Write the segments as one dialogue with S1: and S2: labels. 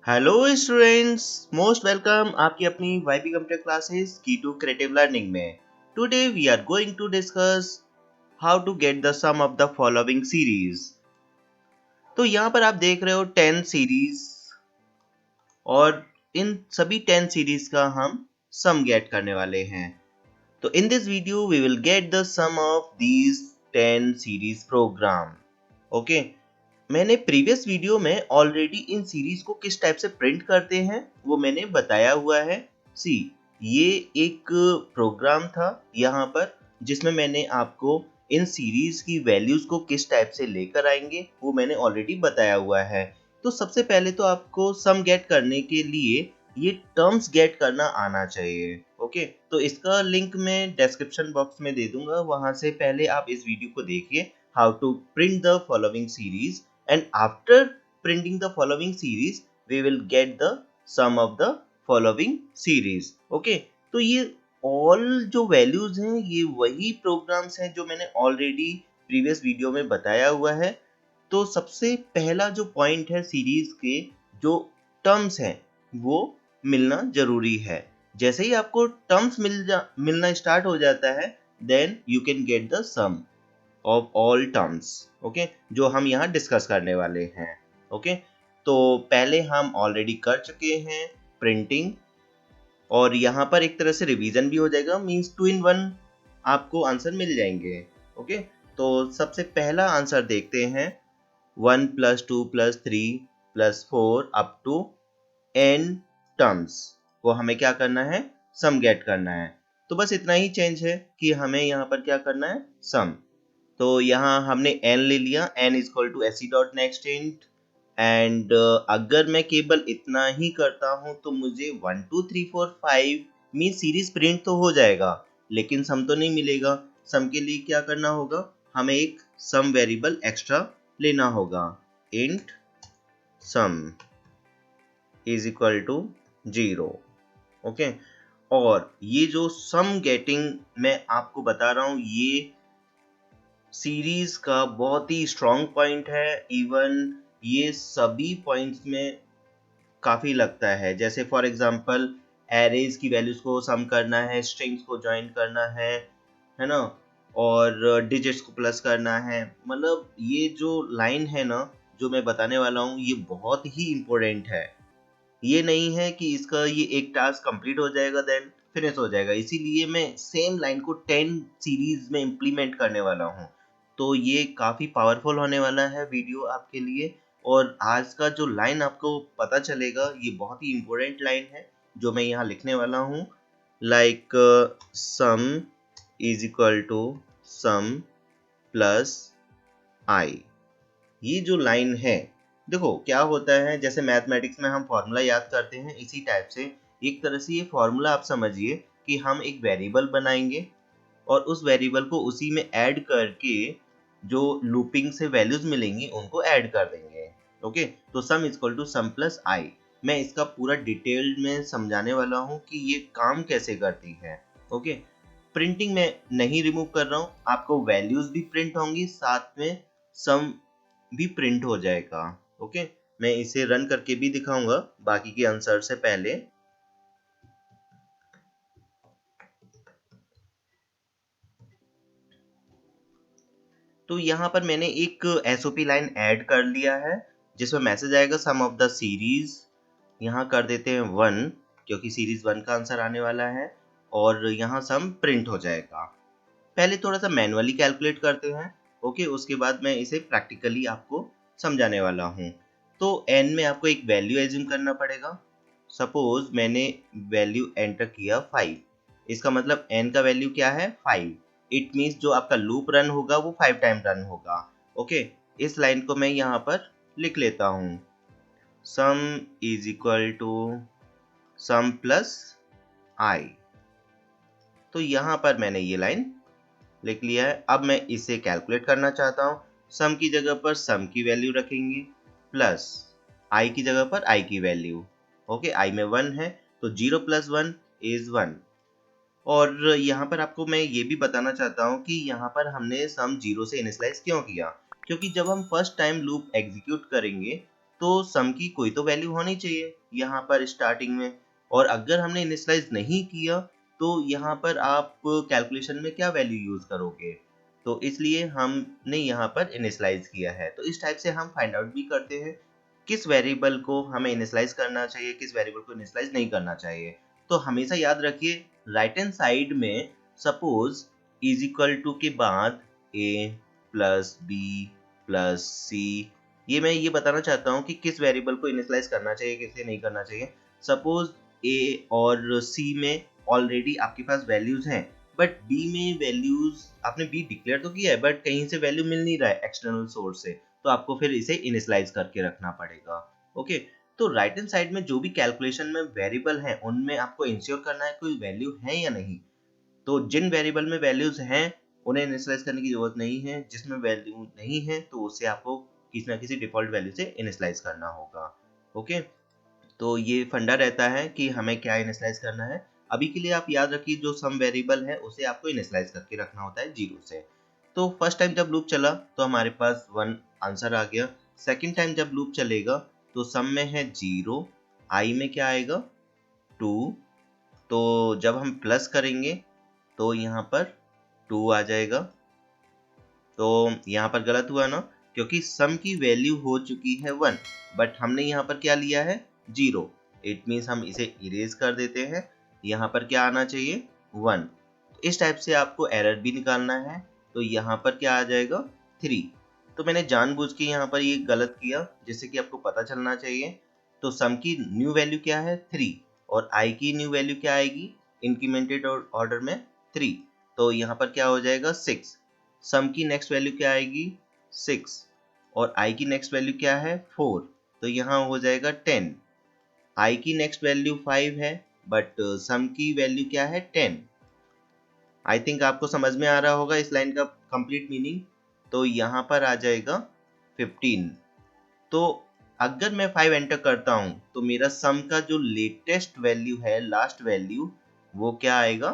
S1: Hello students, most welcome आपकी अपनी YP computer classes की टू क्रिएटिव लर्निंग में। Today we are going to discuss how to get the sum of the following series. तो यहाँ पर आप देख रहे हो 10 सीरीज और इन सभी 10 सीरीज का हम सम गेट करने वाले हैं। तो in this video we will get the sum of these 10 series program. Okay, मैंने प्रीवियस वीडियो में ऑलरेडी इन सीरीज को किस टाइप से प्रिंट करते हैं वो मैंने बताया हुआ है। सी, ये एक प्रोग्राम था यहाँ पर जिसमें मैंने आपको इन सीरीज की वैल्यूज को किस टाइप से लेकर आएंगे वो मैंने ऑलरेडी बताया हुआ है। तो सबसे पहले तो आपको सम गेट करने के लिए ये टर्म्स गेट करना आना चाहिए। ओके, तो इसका लिंक मैं डिस्क्रिप्शन बॉक्स में दे दूंगा, वहां से पहले आप इस वीडियो को देखिए how to print the following series, and after printing the following series we will get the sum of the following series. Okay, तो ये all जो values हैं ये वही programs हैं जो मैंने already previous वीडियो में बताया हुआ है। तो सबसे पहला जो पॉइंट है सीरीज के जो टर्म्स हैं वो मिलना जरूरी है। जैसे ही आपको टर्म्स मिलना स्टार्ट हो जाता है then you can get the sum of all terms. Okay, जो हम यहाँ डिस्कस करने वाले हैं। ओके, तो पहले हम ऑलरेडी कर चुके हैं प्रिंटिंग और यहाँ पर एक तरह से रिवीजन भी हो जाएगा, मींस 2 in 1 आपको आंसर मिल जाएंगे। ओके, तो सबसे पहला आंसर देखते हैं 1 + 2 + 3 + 4 अप टू n टर्म्स को हमें क्या करना है, सम गेट करना है। तो बस इतना ही चेंज है कि हमें यहाँ पर क्या करना है, सम। तो यहाँ हमने n ले लिया, n = sc.nextInt एंड अगर मैं केवल इतना ही करता हूँ तो मुझे 1 2 3 4 5 मीन सीरीज प्रिंट तो हो जाएगा लेकिन सम तो नहीं मिलेगा। सम के लिए क्या करना होगा, हमें एक सम वेरिएबल एक्स्ट्रा लेना होगा। इंट सम = 0। ओके, और ये जो सम गेटिंग मैं आपको बता रहा हूँ ये सीरीज का बहुत ही स्ट्रॉन्ग पॉइंट है। इवन ये सभी पॉइंट्स में काफी लगता है। जैसे फॉर एग्जांपल एरेज की वैल्यूज को सम करना है, स्ट्रिंग्स को ज्वाइन करना है ना, और डिजिट्स को प्लस करना है। मतलब ये जो लाइन है ना जो मैं बताने वाला हूँ ये बहुत ही इम्पोर्टेंट है। ये नहीं है कि इसका ये एक टास्क कंप्लीट हो जाएगा देन फिनिश हो जाएगा, इसीलिए मैं सेम लाइन को 10 सीरीज में इम्प्लीमेंट करने वाला हूँ। तो ये काफ़ी पावरफुल होने वाला है वीडियो आपके लिए। और आज का जो लाइन आपको पता चलेगा ये बहुत ही इम्पोर्टेंट लाइन है जो मैं यहाँ लिखने वाला हूँ। Like some = some plus i. ये जो लाइन है, देखो क्या होता है, जैसे मैथमेटिक्स में हम फॉर्मूला याद करते हैं इसी टाइप से एक तरह से ये फॉर्मूला आप समझिए कि हम एक वेरिएबल बनाएंगे और उस वेरिएबल को उसी में ऐड करके जो लूपिंग से वैल्यूज मिलेंगी उनको ऐड कर देंगे। ओके, तो सम = सम प्लस आई। मैं इसका पूरा डिटेल्ड में समझाने वाला हूँ कि ये काम कैसे करती है। ओके, प्रिंटिंग में नहीं रिमूव कर रहा हूँ, आपको वैल्यूज भी प्रिंट होंगी साथ में सम भी प्रिंट हो जाएगा। ओके, मैं इसे रन करके भी दिखाऊंगा बाकी के आंसर से पहले। तो यहाँ पर मैंने एक एसओपी लाइन ऐड कर लिया है जिसमें मैसेज आएगा सम ऑफ द सीरीज। यहाँ कर देते हैं 1 क्योंकि सीरीज 1 का आंसर आने वाला है और यहाँ सम प्रिंट हो जाएगा। पहले थोड़ा सा मैनुअली कैलकुलेट करते हैं। ओके, उसके बाद मैं इसे प्रैक्टिकली आपको समझाने वाला हूँ। तो n में आपको एक वैल्यू एज्यूम करना पड़ेगा। सपोज मैंने वैल्यू एंटर किया 5, इसका मतलब n का वैल्यू क्या है, 5। इट मीन्स जो आपका लूप रन होगा वो 5 टाइम रन होगा। ओके, इस लाइन को मैं यहाँ पर लिख लेता हूँ, सम = सम प्लस आई। तो यहाँ पर मैंने ये लाइन लिख लिया है। अब मैं इसे कैलकुलेट करना चाहता हूँ। सम की जगह पर सम की वैल्यू रखेंगे प्लस आई की जगह पर आई की वैल्यू। ओके, आई में 1 है तो 0 + 1 = 1। और यहाँ पर आपको मैं ये भी बताना चाहता हूँ कि यहाँ पर हमने सम 0 से इनिशियलाइज क्यों किया, क्योंकि जब हम फर्स्ट टाइम लूप एग्जीक्यूट करेंगे तो सम की कोई तो वैल्यू होनी चाहिए यहाँ पर स्टार्टिंग में, और अगर हमने इनिशियलाइज नहीं किया तो यहाँ पर आप कैलकुलेशन में क्या वैल्यू यूज करोगे, तो इसलिए हमने यहाँ पर इनिशियलाइज किया है। तो इस टाइप से हम फाइंड आउट भी करते हैं किस वेरिएबल को हमें इनिशियलाइज करना चाहिए, किस वेरिएबल को इनिशियलाइज नहीं करना चाहिए। तो हमेशा याद रखिए राइट हैंड साइड में सपोज इज इक्वल टू के बाद a प्लस बी प्लस सी, ये मैं ये बताना चाहता हूँ कि किस वेरिएबल को इनिशियलाइज करना चाहिए, किसे नहीं करना चाहिए। सपोज a और c में ऑलरेडी आपके पास वैल्यूज हैं, बट b में वैल्यूज आपने b डिक्लेयर तो किया है बट कहीं से वैल्यू मिल नहीं रहा है एक्सटर्नल सोर्स से, तो आपको फिर इसे इनिशियलाइज करके रखना पड़ेगा। ओके, तो राइट हैंड साइड में जो भी कैलकुलेशन में वेरिएबल है उनमें आपको इंश्योर करना है कोई वैल्यू है या नहीं। तो जिन वेरिएबल में वैल्यूज हैं उन्हें इनिशियलाइज करने की जरूरत नहीं है, जिसमें वैल्यू नहीं है तो उसे आपको किसी ना किसी डिफॉल्ट वैल्यू से इनिशियलाइज करना होगा। ओके, तो ये फंडा रहता है कि हमें क्या इनिशियलाइज करना है। अभी के लिए आप याद रखिए जो सम वेरिएबल है उसे आपको इनिशियलाइज करके रखना होता है 0 से। तो फर्स्ट टाइम जब लूप चला तो हमारे पास 1 आंसर आ गया। सेकंड टाइम जब लूप चलेगा तो सम में है 0, आई में क्या आएगा 2, तो जब हम प्लस करेंगे तो यहाँ पर 2 आ जाएगा। तो यहाँ पर गलत हुआ ना, क्योंकि सम की वैल्यू हो चुकी है 1 बट हमने यहाँ पर क्या लिया है 0। इट मीन्स हम इसे इरेज कर देते हैं, यहाँ पर क्या आना चाहिए 1। इस टाइप से आपको एरर भी निकालना है, तो यहाँ पर क्या आ जाएगा 3। तो मैंने जानबूझ के यहाँ पर ये गलत किया जिससे कि आपको पता चलना चाहिए। तो सम की न्यू वैल्यू क्या है 3 और आई की न्यू वैल्यू क्या आएगी इंक्रीमेंटेड ऑर्डर में 3, तो यहाँ पर क्या हो जाएगा 6। सम की नेक्स्ट वैल्यू क्या आएगी 6 और आई की नेक्स्ट वैल्यू क्या है 4, तो यहाँ हो जाएगा 10। आई की नेक्स्ट वैल्यू 5 है बट सम की वैल्यू क्या है 10। आई थिंक आपको समझ में आ रहा होगा इस लाइन का कंप्लीट मीनिंग। तो यहाँ पर आ जाएगा 15। तो अगर मैं 5 एंटर करता हूँ तो मेरा सम का जो लेटेस्ट वैल्यू है, लास्ट वैल्यू, वो क्या आएगा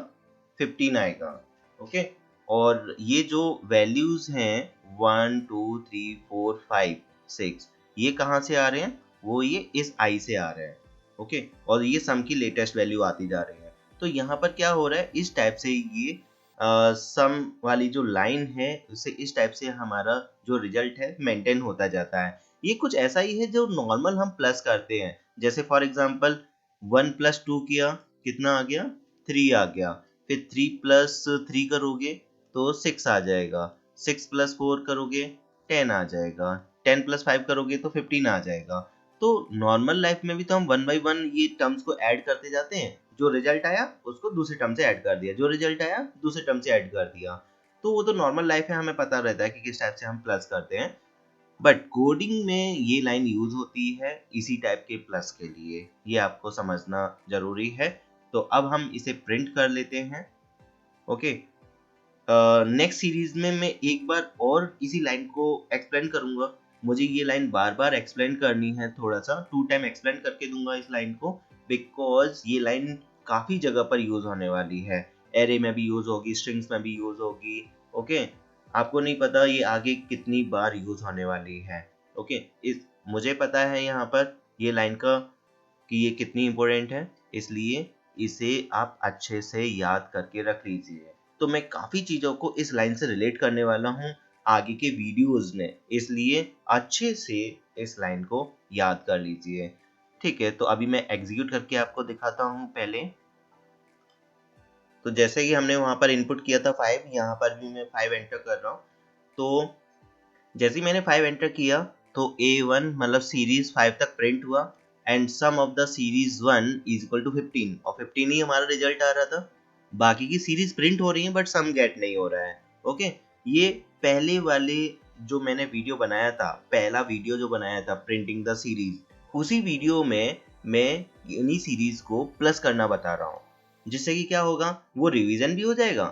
S1: 15 आएगा। ओके, और ये जो वैल्यूज हैं 1 2 3 4 5 6, ये कहाँ से आ रहे हैं, वो ये इस आई से आ रहे हैं। ओके, और ये सम की लेटेस्ट वैल्यू आती जा रही है। तो यहाँ पर क्या हो रहा है, इस टाइप से ये सम वाली जो लाइन है उससे इस टाइप से हमारा जो रिजल्ट है मेंटेन होता जाता है। ये कुछ ऐसा ही है जो नॉर्मल हम प्लस करते हैं, जैसे फॉर एग्जांपल 1 प्लस 2 किया कितना आ गया 3 आ गया, फिर 3 प्लस 3 करोगे तो 6 आ जाएगा, 6 प्लस 4 करोगे 10 आ जाएगा, 10 प्लस 5 करोगे तो 15 आ जाएगा। तो नॉर्मल लाइफ में भी तो हम 1 बाई 1 ये टर्म्स को ऐड करते जाते हैं, जो रिजल्ट आया उसको दूसरे टर्म से ऐड कर दिया, जो रिजल्ट आया दूसरे टर्म से ऐड कर दिया। तो वो तो नॉर्मल लाइफ है, हमें पता रहता है कि किस टाइप से हम प्लस करते हैं, बट कोडिंग में ये लाइन यूज होती है इसी टाइप के प्लस के लिए, ये आपको समझना जरूरी है। तो अब हम इसे प्रिंट कर लेते हैं। ओके, नेक्स्ट सीरीज में मैं एक बार और इसी लाइन को एक्सप्लेन करूंगा। मुझे ये लाइन बार बार एक्सप्लेन करनी है, थोड़ा सा 2 टाइम एक्सप्लेन करके दूंगा इस लाइन को, बिकॉज ये लाइन काफी जगह पर यूज होने वाली है। एरे में भी यूज होगी, स्ट्रिंग्स में भी यूज होगी। ओके, आपको नहीं पता ये आगे कितनी बार यूज होने वाली है। ओके, इस मुझे पता है यहाँ पर ये लाइन का कि ये कितनी इंपॉर्टेंट है, इसलिए इसे आप अच्छे से याद करके रख लीजिए। तो मैं काफ़ी चीज़ों को इस लाइन से रिलेट करने वाला हूँ आगे के वीडियोस में, इसलिए अच्छे से इस लाइन को याद कर लीजिए। ठीक है, तो अभी मैं एग्जीक्यूट करके आपको दिखाता हूँ पहले। तो जैसे कि हमने वहाँ पर इनपुट किया था 5, यहाँ पर भी मैं 5 एंटर कर रहा हूँ। तो जैसे ही मैंने 5 एंटर किया तो A1 मतलब सीरीज 5 तक प्रिंट हुआ and sum of the series 1 is equal to 15, और 15 ही हमारा रिजल्ट आ रहा था। बाकी की सीरीज प्रिंट हो रही है बट सम गेट नहीं हो रहा है। ओके, ये पहले वाले जो मैंने वीडियो बनाया था, पहला वीडियो जो बनाया था प्रिंटिंग द सीरीज, उसी वीडियो में मैं इन्हीं सीरीज को प्लस करना बता रहा हूँ, जिससे कि क्या होगा, वो रिवीजन भी हो जाएगा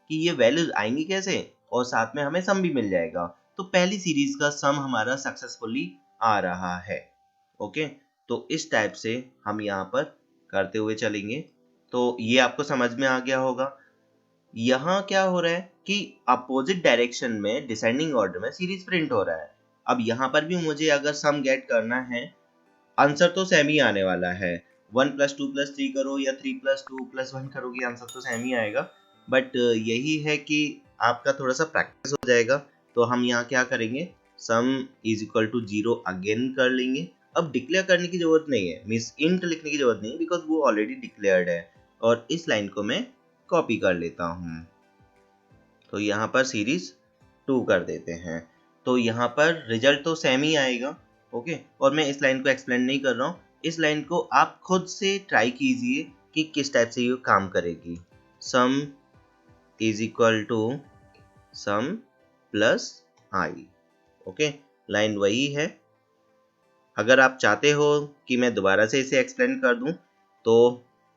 S1: कि ये वैल्यूज आएंगी कैसे, और साथ में हमें सम भी मिल जाएगा। तो पहली सीरीज का सम हमारा सक्सेसफुली आ रहा है। ओके, तो इस टाइप से हम यहाँ पर करते हुए चलेंगे। तो ये आपको समझ में आ गया होगा। यहाँ क्या हो रहा है कि अपोजिट डायरेक्शन में डिसेंडिंग ऑर्डर में सीरीज प्रिंट हो रहा है। अब यहाँ पर भी मुझे अगर सम गेट करना है, आंसर तो सेम ही आने वाला है। 1 + 2 + 3 करो या 3 + 2 + 1 करोगे, आंसर तो सेम ही आएगा। बट यही है कि आपका थोड़ा सा प्रैक्टिस हो जाएगा। तो हम यहाँ क्या करेंगे, सम = 0 अगेन कर लेंगे। अब डिक्लेयर करने की जरूरत नहीं है, मीन्स इंट लिखने की जरूरत नहीं, बिकॉज वो ऑलरेडी डिक्लेयर्ड है। और इस लाइन को मैं कॉपी कर लेता हूँ, तो यहाँ पर सीरीज 2 कर देते हैं। तो यहाँ पर रिजल्ट तो सेम ही आएगा। ओके, और मैं इस लाइन को एक्सप्लेन नहीं कर रहा हूँ, इस लाइन को आप खुद से ट्राई कीजिए कि किस टाइप से ये काम करेगी। सम = सम प्लस आई। ओके, लाइन वही है। अगर आप चाहते हो कि मैं दोबारा से इसे एक्सप्लेन कर दूं तो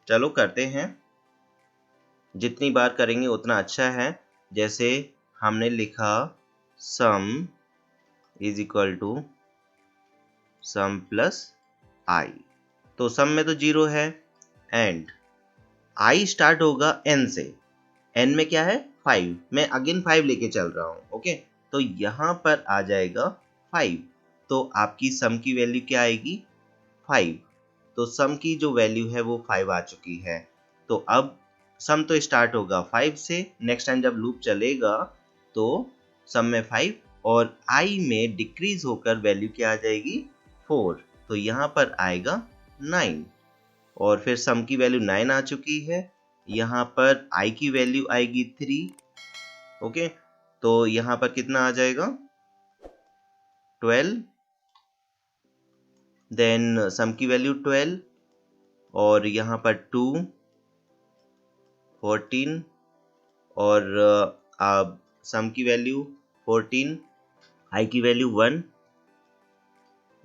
S1: चलो करते हैं। जितनी बार करेंगे उतना अच्छा है। जैसे हमने लिखा सम = सम प्लस आई, तो सम में तो 0 है एंड आई स्टार्ट होगा n से। n में क्या है 5, मैं अगेन 5 लेके चल रहा हूँ। ओके, तो यहाँ पर आ जाएगा 5, तो आपकी सम की वैल्यू क्या आएगी 5। तो सम की जो वैल्यू है वो 5 आ चुकी है। तो अब सम तो स्टार्ट होगा 5 से, नेक्स्ट टाइम जब लूप चलेगा तो सम में 5 और आई में डिक्रीज होकर वैल्यू क्या आ जाएगी 4, तो यहाँ पर आएगा 9। और फिर सम की वैल्यू 9 आ चुकी है, यहाँ पर आई की वैल्यू आएगी 3। ओके, तो यहाँ पर कितना आ जाएगा 12, देन सम की वैल्यू 12 और यहाँ पर 2, 14 और अब सम की वैल्यू 14, आई की वैल्यू 1,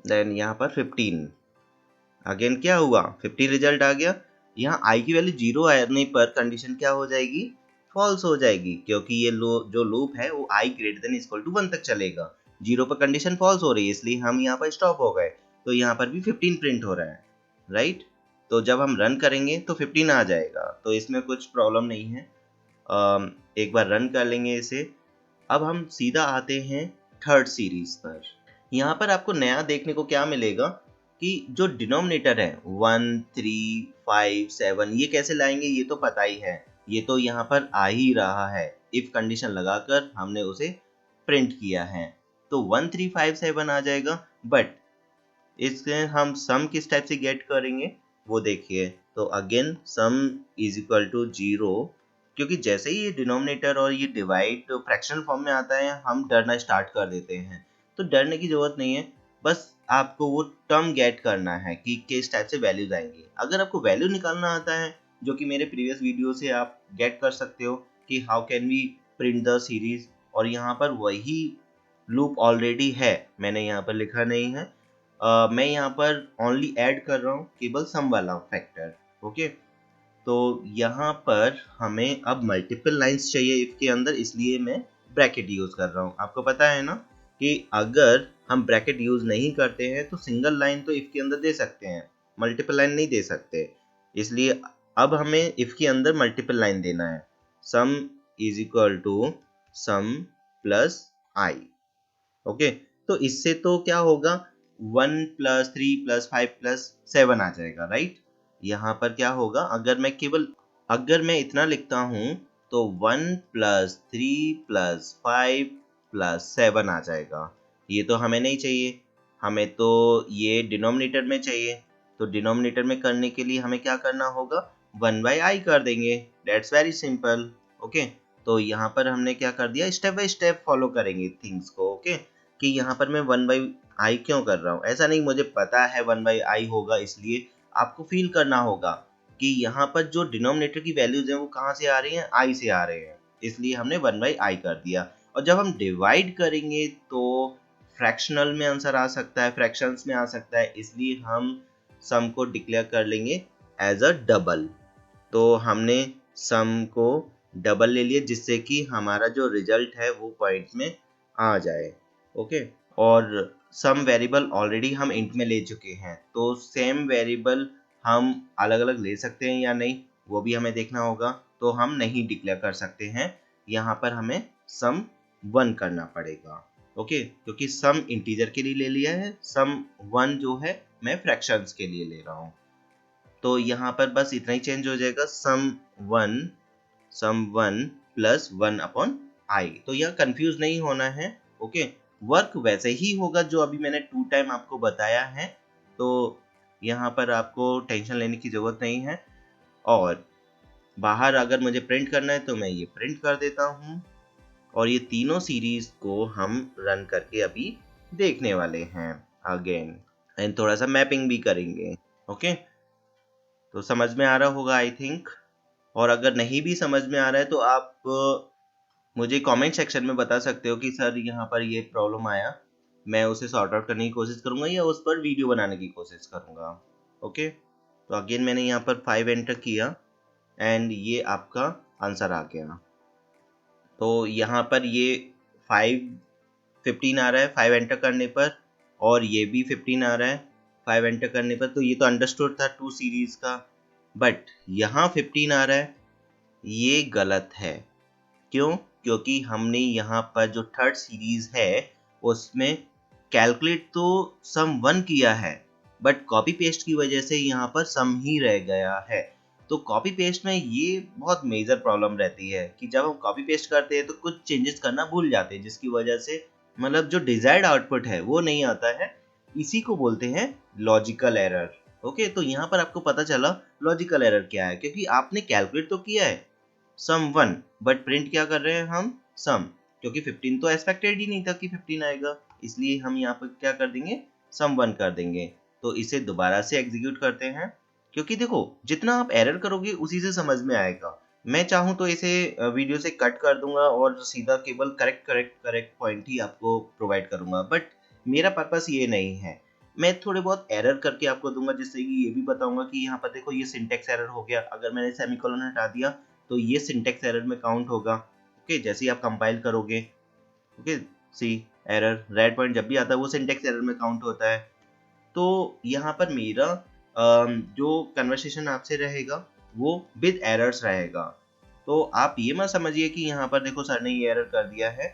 S1: देन यहाँ पर 15। अगेन क्या हुआ 50 रिजल्ट आ गया। यहाँ आई की वैल्यू 0 आने पर कंडीशन क्या हो जाएगी फॉल्स हो जाएगी, क्योंकि ये जो लूप है वो i > 1 तक चलेगा। 0 पर कंडीशन फॉल्स हो रही है, इसलिए हम यहाँ पर स्टॉप हो गए। तो यहाँ पर भी 15 प्रिंट हो रहा है, राइट। तो जब हम रन करेंगे तो 15 आ जाएगा, तो इसमें कुछ प्रॉब्लम नहीं है। एक बार रन कर लेंगे इसे। अब हम सीधा आते हैं थर्ड सीरीज पर। यहाँ पर आपको नया देखने को क्या मिलेगा कि जो डिनोमिनेटर है 1, 3, 5, 7 ये कैसे लाएंगे ये तो पता ही है, ये तो यहाँ पर आ ही रहा है। इफ कंडीशन लगाकर हमने उसे प्रिंट किया है, तो 1, 3, 5, 7 आ जाएगा। बट इससे हम सम किस टाइप से गेट करेंगे वो देखिए। तो अगेन सम = 0, क्योंकि जैसे ही ये डिनोमिनेटर और ये डिवाइड फ्रैक्शनल फॉर्म में आता है हम डरना स्टार्ट कर देते हैं। तो डरने की जरूरत नहीं है, बस आपको वो टर्म गेट करना है कि किस टाइप से वैल्यूज आएंगी। अगर आपको वैल्यू निकालना आता है, जो कि मेरे प्रीवियस वीडियो से आप गेट कर सकते हो कि how can we print the series, और यहाँ पर वही लूप ऑलरेडी है, मैंने यहाँ पर लिखा नहीं है। मैं यहाँ पर ओनली ऐड कर रहा हूँ केवल सम वाला फैक्टर। ओके, तो यहाँ पर हमें अब मल्टीपल लाइंस चाहिए इफ के अंदर, इसलिए मैं ब्रैकेट यूज कर रहा हूँ। आपको पता है ना कि अगर हम ब्रैकेट यूज नहीं करते हैं तो सिंगल लाइन तो इफ के अंदर दे सकते हैं, मल्टीपल लाइन नहीं दे सकते। इसलिए अब हमें इफ के अंदर मल्टीपल लाइन देना है। सम = सम प्लस आई। ओके, तो इससे तो क्या होगा 1 + 3 + 5 + 7 आ जाएगा, राइट। यहाँ पर क्या होगा अगर मैं इतना लिखता हूँ तो 1 + 3 + 5 + 7 आ जाएगा। ये तो हमें नहीं चाहिए, हमें तो ये डिनोमिनेटर में चाहिए। तो डिनोमिनेटर में करने के लिए हमें क्या करना होगा 1/i कर देंगे, दैट्स वेरी सिंपल। ओके, तो यहाँ पर हमने क्या कर दिया, स्टेप बाय स्टेप फॉलो करेंगे थिंग्स को। ओके, कि यहाँ पर मैं 1/i क्यों कर रहा हूँ, ऐसा नहीं, मुझे पता है 1/i होगा, इसलिए आपको फील करना होगा कि यहाँ पर जो डिनोमिनेटर की वैल्यूज हैं वो कहाँ से आ रही हैं, i से आ रहे हैं, इसलिए हमने 1/i कर दिया। और जब हम डिवाइड करेंगे तो फ्रैक्शनल में आंसर आ सकता है, फ्रैक्शंस में आ सकता है, इसलिए हम सम को डिक्लेयर कर लेंगे एज अ डबल। तो हमने सम को डबल ले लिया, जिससे कि हमारा जो रिजल्ट है वो पॉइंट में आ जाए। ओके, और सम वेरिएबल ऑलरेडी हम इंट में ले चुके हैं, तो सेम वेरिएबल हम अलग अलग ले सकते हैं या नहीं वो भी हमें देखना होगा। तो हम नहीं डिक्लेयर कर सकते हैं, यहाँ पर हमें सम 1 करना पड़ेगा। ओके, क्योंकि सम इंटीजर के लिए ले लिया है, सम 1 जो है मैं फ्रैक्शंस के लिए ले रहा हूँ। तो यहाँ पर बस इतना ही चेंज हो जाएगा, सम वन प्लस 1 अपॉन आई। तो यहाँ कंफ्यूज नहीं होना है। ओके, वर्क वैसे ही होगा जो अभी मैंने 2 टाइम आपको बताया है, तो यहाँ पर आपको टेंशन लेने की जरूरत नहीं है। और बाहर अगर मुझे प्रिंट करना है तो मैं ये प्रिंट कर देता हूँ, और ये तीनों सीरीज को हम रन करके अभी देखने वाले हैं अगेन, एंड थोड़ा सा मैपिंग भी करेंगे। ओके, तो समझ में आ रहा होगा आई थिंक। और अगर नहीं भी समझ में आ रहा है तो आप मुझे कमेंट सेक्शन में बता सकते हो कि सर यहाँ पर ये प्रॉब्लम आया, मैं उसे सॉर्ट आउट करने की कोशिश करूंगा या उस पर वीडियो बनाने की कोशिश करूंगा। ओके, तो अगेन मैंने यहाँ पर 5 एंटर किया एंड ये आपका आंसर आ गया। तो यहाँ पर ये 15 आ रहा है 5 एंटर करने पर, और ये भी 15 आ रहा है 5 एंटर करने पर। तो ये तो अंडरस्टूड था 2 सीरीज का, बट यहाँ 15 आ रहा है, ये गलत है। क्यों? क्योंकि हमने यहाँ पर जो थर्ड सीरीज है उसमें कैलकुलेट तो सम 1 किया है, बट कॉपी पेस्ट की वजह से यहाँ पर सम ही रह गया है। तो कॉपी पेस्ट में ये बहुत मेजर प्रॉब्लम रहती है कि जब हम कॉपी पेस्ट करते हैं तो कुछ चेंजेस करना भूल जाते हैं, जिसकी वजह से मतलब जो डिजायर्ड आउटपुट है वो नहीं आता है। इसी को बोलते हैं लॉजिकल एरर। ओके, तो यहाँ पर आपको पता चला लॉजिकल एरर क्या है, क्योंकि आपने कैलकुलेट तो किया है सम 1, बट प्रिंट क्या कर रहे हैं हम, सम, क्योंकि 15 तो एक्सपेक्टेड ही नहीं था कि 15 आएगा, इसलिए हम यहाँ पर क्या कर देंगे, सम 1 कर देंगे। तो इसे दोबारा से एग्जीक्यूट करते हैं, क्योंकि देखो जितना आप एरर करोगे उसी से समझ में आएगा। मैं चाहूँ तो इसे वीडियो से कट कर दूंगा और सीधा केवल करेक्ट पॉइंट ही आपको प्रोवाइड करूंगा, बट मेरा पर्पस ये नहीं है। मैं थोड़े बहुत एरर करके आपको दूंगा, जिससे कि ये भी बताऊंगा कि यहाँ पर देखो ये सिंटेक्स एरर हो गया, अगर मैंने सेमीकोलन हटा दिया तो ये सिंटेक्स एरर में काउंट होगा। ओके, जैसे ही आप कंपाइल करोगे, ओके, सी एरर रेड पॉइंट जब भी आता है वो सिंटेक्स एरर में काउंट होता है। तो यहाँ पर मेरा जो कन्वर्सेशन आपसे रहेगा वो विद एरर्स रहेगा। तो आप ये मत समझिए कि यहाँ पर देखो सर ने ये एरर कर दिया है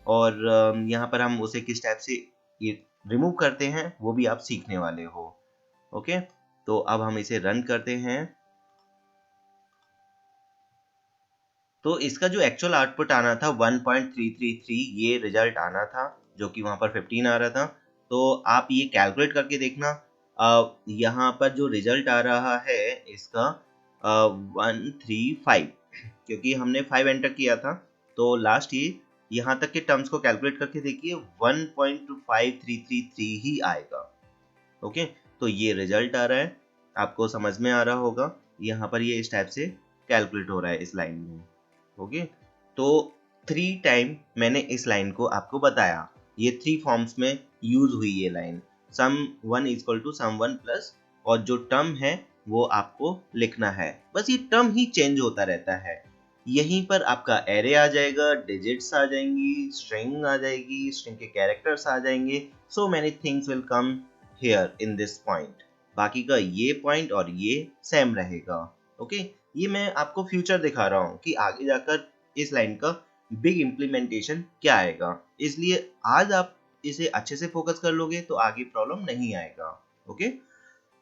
S1: और यहाँ पर हम उसे किस टाइप से रिमूव करते हैं वो भी आप सीखने वाले हो। ओके, तो अब हम इसे रन करते हैं। तो इसका जो एक्चुअल आउटपुट आना था 1.333, ये रिजल्ट आना था, जो कि वहां पर 15 आ रहा था। तो आप ये कैलकुलेट करके देखना, यहाँ पर जो रिजल्ट आ रहा है इसका 135, क्योंकि हमने 5 एंटर किया था। तो लास्ट ये यहाँ तक के टर्म्स को कैलकुलेट करके देखिए 1.5333 ही आएगा। ओके, तो ये रिजल्ट आ रहा है, आपको समझ में आ रहा होगा। यहाँ पर ये इस टाइप से कैलकुलेट हो रहा है इस लाइन में। ओके, तो 3 टाइम मैंने इस लाइन को आपको बताया, ये 3 फॉर्म्स में यूज हुई ये line, sum 1 equal to sum 1 plus, और जो टर्म है वो आपको लिखना है, बस ये टर्म ही चेंज होता रहता है। यहीं पर आपका एरे आ जाएगा, डिजिट्स आ जाएंगी, स्ट्रिंग आ जाएगी, स्ट्रिंग के कैरेक्टर्स आ जाएंगे, so many things will come here in this point. बाकी का ये पॉइंट और ये सेम रहेगा। ओके, ये मैं आपको फ्यूचर दिखा रहा हूँ कि आगे जाकर इस लाइन का बिग इम्प्लीमेंटेशन क्या आएगा, इसलिए आज आप इसे अच्छे से फोकस कर लोगे तो आगे प्रॉब्लम नहीं आएगा। ओके,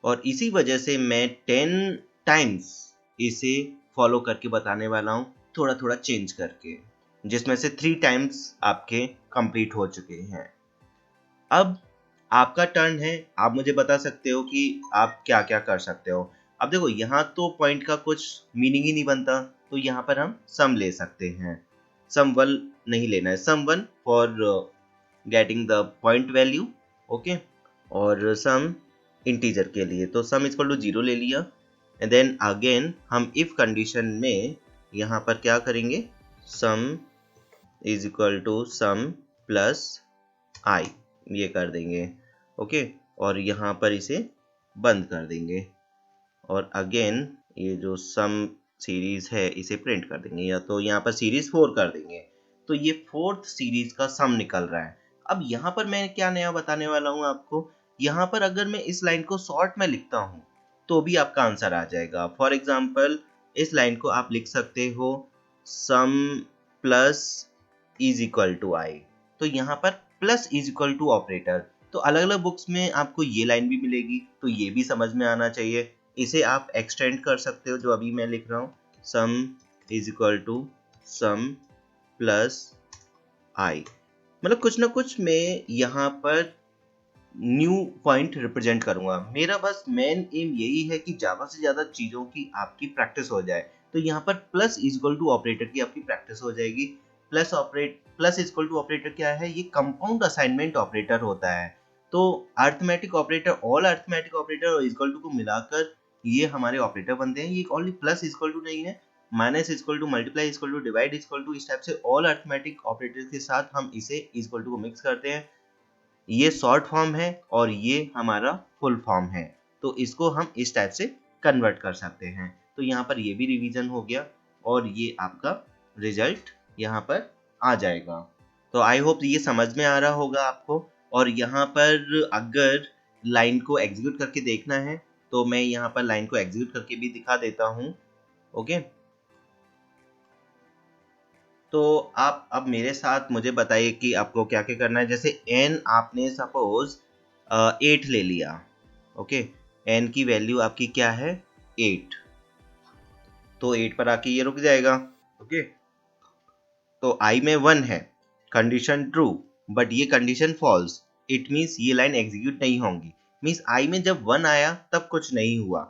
S1: और इसी वजह से मैं 10 टाइम्स इसे फॉलो करके बताने वाला हूँ, थोड़ा थोड़ा चेंज करके, जिसमें से 3 टाइम्स आपके कंप्लीट हो चुके हैं। अब आपका टर्न है, आप मुझे बता सकते हो कि आप क्या क्या कर सकते हो। अब देखो यहाँ तो पॉइंट का कुछ मीनिंग ही नहीं बनता, तो यहाँ पर हम सम ले सकते हैं। सम 1 नहीं लेना है, सम 1 for getting the point value. Okay, और सम इंटीजर के लिए तो सम इक्वल टू 0 ले लिया, एंड देन अगेन हम इफ कंडीशन में यहाँ पर क्या करेंगे, sum is equal to sum plus i, ये कर देंगे। ओके, और यहाँ पर इसे बंद कर देंगे, और अगेन ये जो सम सीरीज है इसे प्रिंट कर देंगे, या तो यहाँ पर सीरीज 4 कर देंगे। तो ये 4th सीरीज का सम निकल रहा है। अब यहाँ पर मैं क्या नया बताने वाला हूँ आपको, यहाँ पर अगर मैं इस लाइन को शॉर्ट में लिखता हूँ तो भी आपका आंसर आ जाएगा। फॉर एग्जाम्पल इस लाइन को आप लिख सकते हो sum plus is equal to I, तो यहाँ पर plus is equal to operator. तो अलग अलग बुक्स में आपको ये लाइन भी मिलेगी, तो ये भी समझ में आना चाहिए। इसे आप एक्सटेंड कर सकते हो, जो अभी मैं लिख रहा हूँ, sum is equal to sum plus i. मतलब कुछ ना कुछ मैं यहाँ पर न्यू पॉइंट रिप्रेजेंट करूंगा। मेरा बस मेन एम यही है कि ज्यादा से ज्यादा चीजों की आपकी प्रैक्टिस हो जाए। तो यहाँ पर plus is equal to operator की आपकी प्रैक्टिस हो जाएगी। Plus is equal to operator क्या है? ये कंपाउंड असाइनमेंट ऑपरेटर होता है। तो arithmetic operator, all arithmetic operator और इक्वल टू को मिलाकर ये हमारे ऑपरेटर बनते हैं। ये ओनली प्लस इक्वल टू नहीं है, minus equal to, multiply equal to, divide equal to, इस टाइप से ऑल अर्थमेटिक ऑपरेटर के साथ हम इसे इक्वल टू को मिक्स करते हैं। ये शॉर्ट फॉर्म है और ये हमारा फुल फॉर्म है, तो इसको हम इस टाइप से कन्वर्ट कर सकते हैं। तो यहाँ पर ये भी रिवीजन हो गया और ये आपका रिजल्ट यहाँ पर आ जाएगा। तो आई होप ये समझ में आ रहा होगा आपको। और यहाँ पर अगर लाइन को एग्जीक्यूट करके देखना है तो मैं यहाँ पर लाइन को एग्जीक्यूट करके भी दिखा देता हूँ। ओके, तो आप अब मेरे साथ मुझे बताइए कि आपको क्या क्या करना है। जैसे n आपने सपोज 8 ले लिया। ओके, n की वैल्यू आपकी क्या है? 8। तो 8 पर आके ये रुक जाएगा। ओके, तो i में 1 है, कंडीशन ट्रू, बट ये कंडीशन फॉल्स। इट मीन्स ये लाइन एग्जीक्यूट नहीं होंगी। मीन्स i में जब 1 आया तब कुछ नहीं हुआ।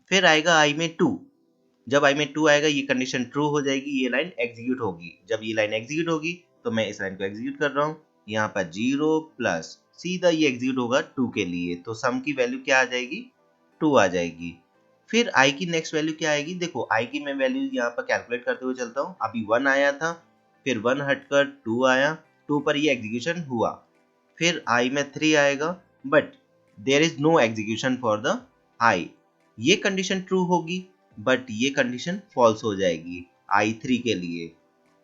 S1: फिर आएगा i में 2। जब i में 2 आएगा ये कंडीशन ट्रू हो जाएगी, ये लाइन एग्जीक्यूट होगी। जब ये लाइन एग्जीक्यूट होगी तो मैं इस लाइन को एग्जीक्यूट कर रहा हूँ। यहाँ पर 0 प्लस सीधा ये एग्जीक्यूट होगा 2 के लिए, तो सम की वैल्यू क्या आ जाएगी? 2 आ जाएगी। फिर i की नेक्स्ट वैल्यू क्या आएगी? देखो i की मैं वैल्यू यहाँ पर कैलकुलेट करते हुए चलता हूँ। अभी 1 आया था, फिर 1 हटकर 2 आया, 2 पर ये एग्जीक्यूशन हुआ। फिर i में 3 आएगा, but there is no execution for the i। ये कंडीशन ट्रू होगी, बट ये कंडीशन फॉल्स हो जाएगी i3 के लिए।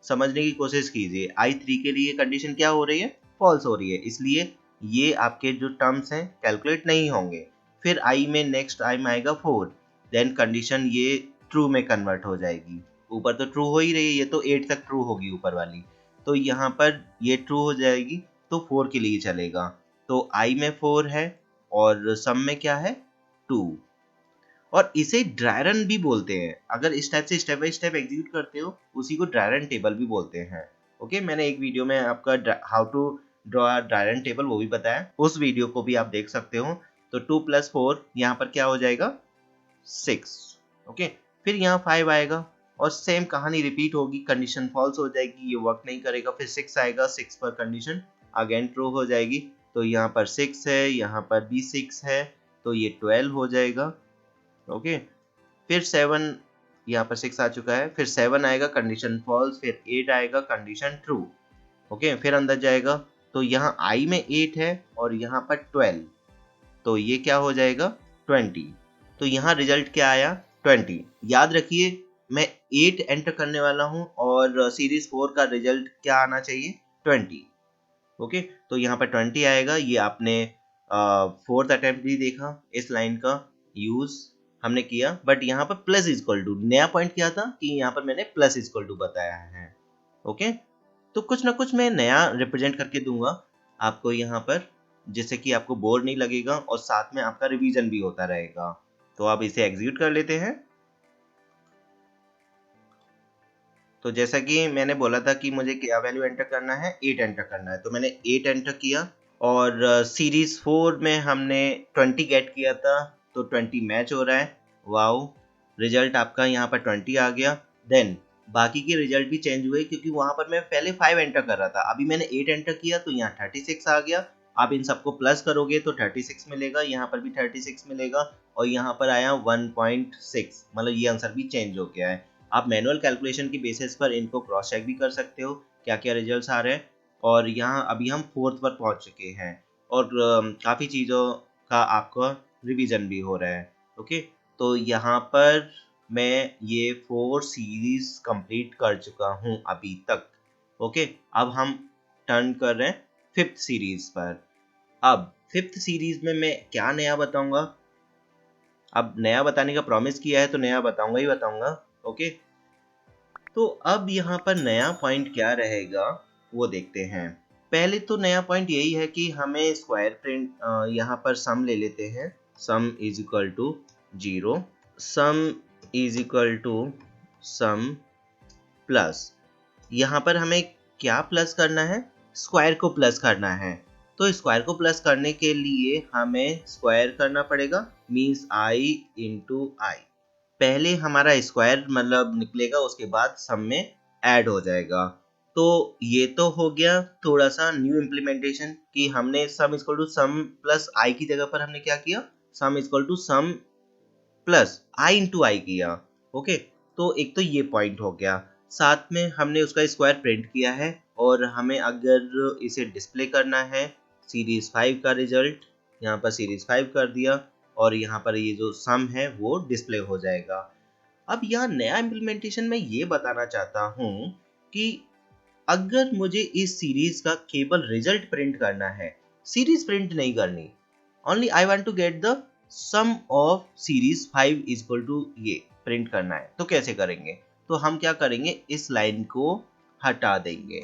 S1: समझने की कोशिश कीजिए, i3 के लिए कंडीशन क्या हो रही है? फॉल्स हो रही है, इसलिए ये आपके जो टर्म्स हैं कैलकुलेट नहीं होंगे। फिर i में नेक्स्ट i में आएगा 4, देन कंडीशन ये ट्रू में कन्वर्ट हो जाएगी। ऊपर तो ट्रू हो ही रही है, ये तो 8 तक ट्रू होगी ऊपर वाली, तो यहाँ पर ये ट्रू हो जाएगी, तो 4 के लिए चलेगा। तो i में 4 है और सम में क्या है? 2। और इसे ड्राई रन भी बोलते हैं। अगर इस टाइप से स्टेप बाय स्टेप एग्जीक्यूट करते हो, उसी को ड्राई रन टेबल भी बोलते हैं। ओके, मैंने एक वीडियो में आपका how to draw dry run table वो भी बताया, उस वीडियो को भी आप देख सकते हो। तो 2 + 4 यहाँ पर क्या हो जाएगा? 6। ओके, फिर यहाँ 5 आएगा और सेम कहानी रिपीट होगी, कंडीशन फॉल्स हो जाएगी, ये वर्क नहीं करेगा। फिर 6 आएगा, 6 पर कंडीशन अगेन ट्रू हो जाएगी। तो यहाँ पर 6 है, यहाँ पर भी 6 है, तो ये 12 हो जाएगा। ओके, फिर 7, यहाँ पर 6 आ चुका है, फिर 7 आएगा, कंडीशन फॉल्स, फिर 8 आएगा, कंडीशन ट्रू। ओके, फिर अंदर जाएगा तो यहाँ i में 8 है और यहाँ पर 12, तो ये क्या हो जाएगा? 20। तो यहाँ रिजल्ट क्या आया? 20। याद रखिए मैं 8 एंटर करने वाला हूँ और सीरीज 4 का रिजल्ट क्या आना चाहिए? 20। ओके, तो यहाँ पर 20 आएगा। ये आपने फोर्थ अटेम्प्ट भी देखा, इस लाइन का यूज हमने किया, बट यहाँ पर प्लस इक्वल टू नया पॉइंट क्या था कि यहाँ पर मैंने प्लस इक्वल टू बताया है। ओके, तो कुछ ना कुछ मैं नया रिप्रेजेंट करके दूंगा आपको यहाँ पर, जिससे कि आपको बोर नहीं लगेगा और साथ में आपका रिवीजन भी होता रहेगा। तो आप इसे एग्जीक्यूट कर लेते हैं। तो जैसा कि मैंने बोला था कि मुझे क्या वैल्यू एंटर करना है? 8 एंटर करना है, तो मैंने 8 एंटर किया और सीरीज 4 में हमने 20 गेट किया था, तो 20 मैच हो रहा है। वाओ, रिजल्ट आपका यहाँ पर 20 आ गया। देन बाकी के रिजल्ट भी चेंज हुए, क्योंकि वहां पर मैं पहले 5 एंटर कर रहा था, अभी मैंने 8 एंटर किया तो यहाँ 36 आ गया। आप इन सबको प्लस करोगे तो 36 मिलेगा, यहाँ पर भी 36 मिलेगा और यहाँ पर आया 1.6, मतलब ये आंसर भी चेंज हो गया है। आप मैनुअल कैलकुलेशन की बेसिस पर इनको क्रॉस चेक भी कर सकते हो क्या क्या रिजल्ट्स आ रहे हैं। और यहाँ अभी हम 4th पर पहुंच चुके हैं और काफ़ी चीज़ों का आपका रिवीजन भी हो रहा है। ओके, तो यहाँ पर मैं ये 4 सीरीज कंप्लीट कर चुका हूँ अभी तक। ओके, अब हम टर्न कर रहे हैं 5th सीरीज पर। अब 5th सीरीज में मैं क्या नया बताऊंगा? अब नया बताने का प्रॉमिस किया है तो नया बताऊंगा ही बताऊंगा। ओके, तो अब यहाँ पर नया पॉइंट क्या रहेगा वो देखते हैं। पहले तो नया पॉइंट यही है कि हमें स्क्वायर प्रिंट यहाँ पर सम ले लेते हैं, sum is equal to 0, sum is equal to sum plus, यहाँ पर हमें क्या प्लस करना है, स्क्वायर को प्लस करना है। तो स्क्वायर को प्लस करने के लिए हमें स्क्वायर करना पड़ेगा, मीन्स आई इंटू आई। पहले हमारा स्क्वायर मतलब निकलेगा, उसके बाद सम में ऐड हो जाएगा। तो ये तो हो गया थोड़ा सा न्यू इम्प्लीमेंटेशन कि हमने sum equal to sum plus i की जगह पर हमने क्या किया, sum equal to sum plus i into i किया। ओके, तो एक तो ये पॉइंट हो गया। साथ में हमने उसका स्क्वायर प्रिंट किया है, और हमें अगर इसे डिस्प्ले करना है सीरीज 5 का रिजल्ट, यहाँ पर सीरीज 5 कर दिया, और यहाँ पर ये जो सम है वो डिस्प्ले हो जाएगा। अब यहाँ नया इम्प्लीमेंटेशन में ये बताना चाहता हूँ कि अगर मुझे इस सीरीज का केवल रिजल्ट प्रिंट करना है, सीरीज प्रिंट नहीं करनी, only I want to get the sum of series 5 is equal to ये प्रिंट करना है, तो कैसे करेंगे? तो हम क्या करेंगे, इस लाइन को हटा देंगे,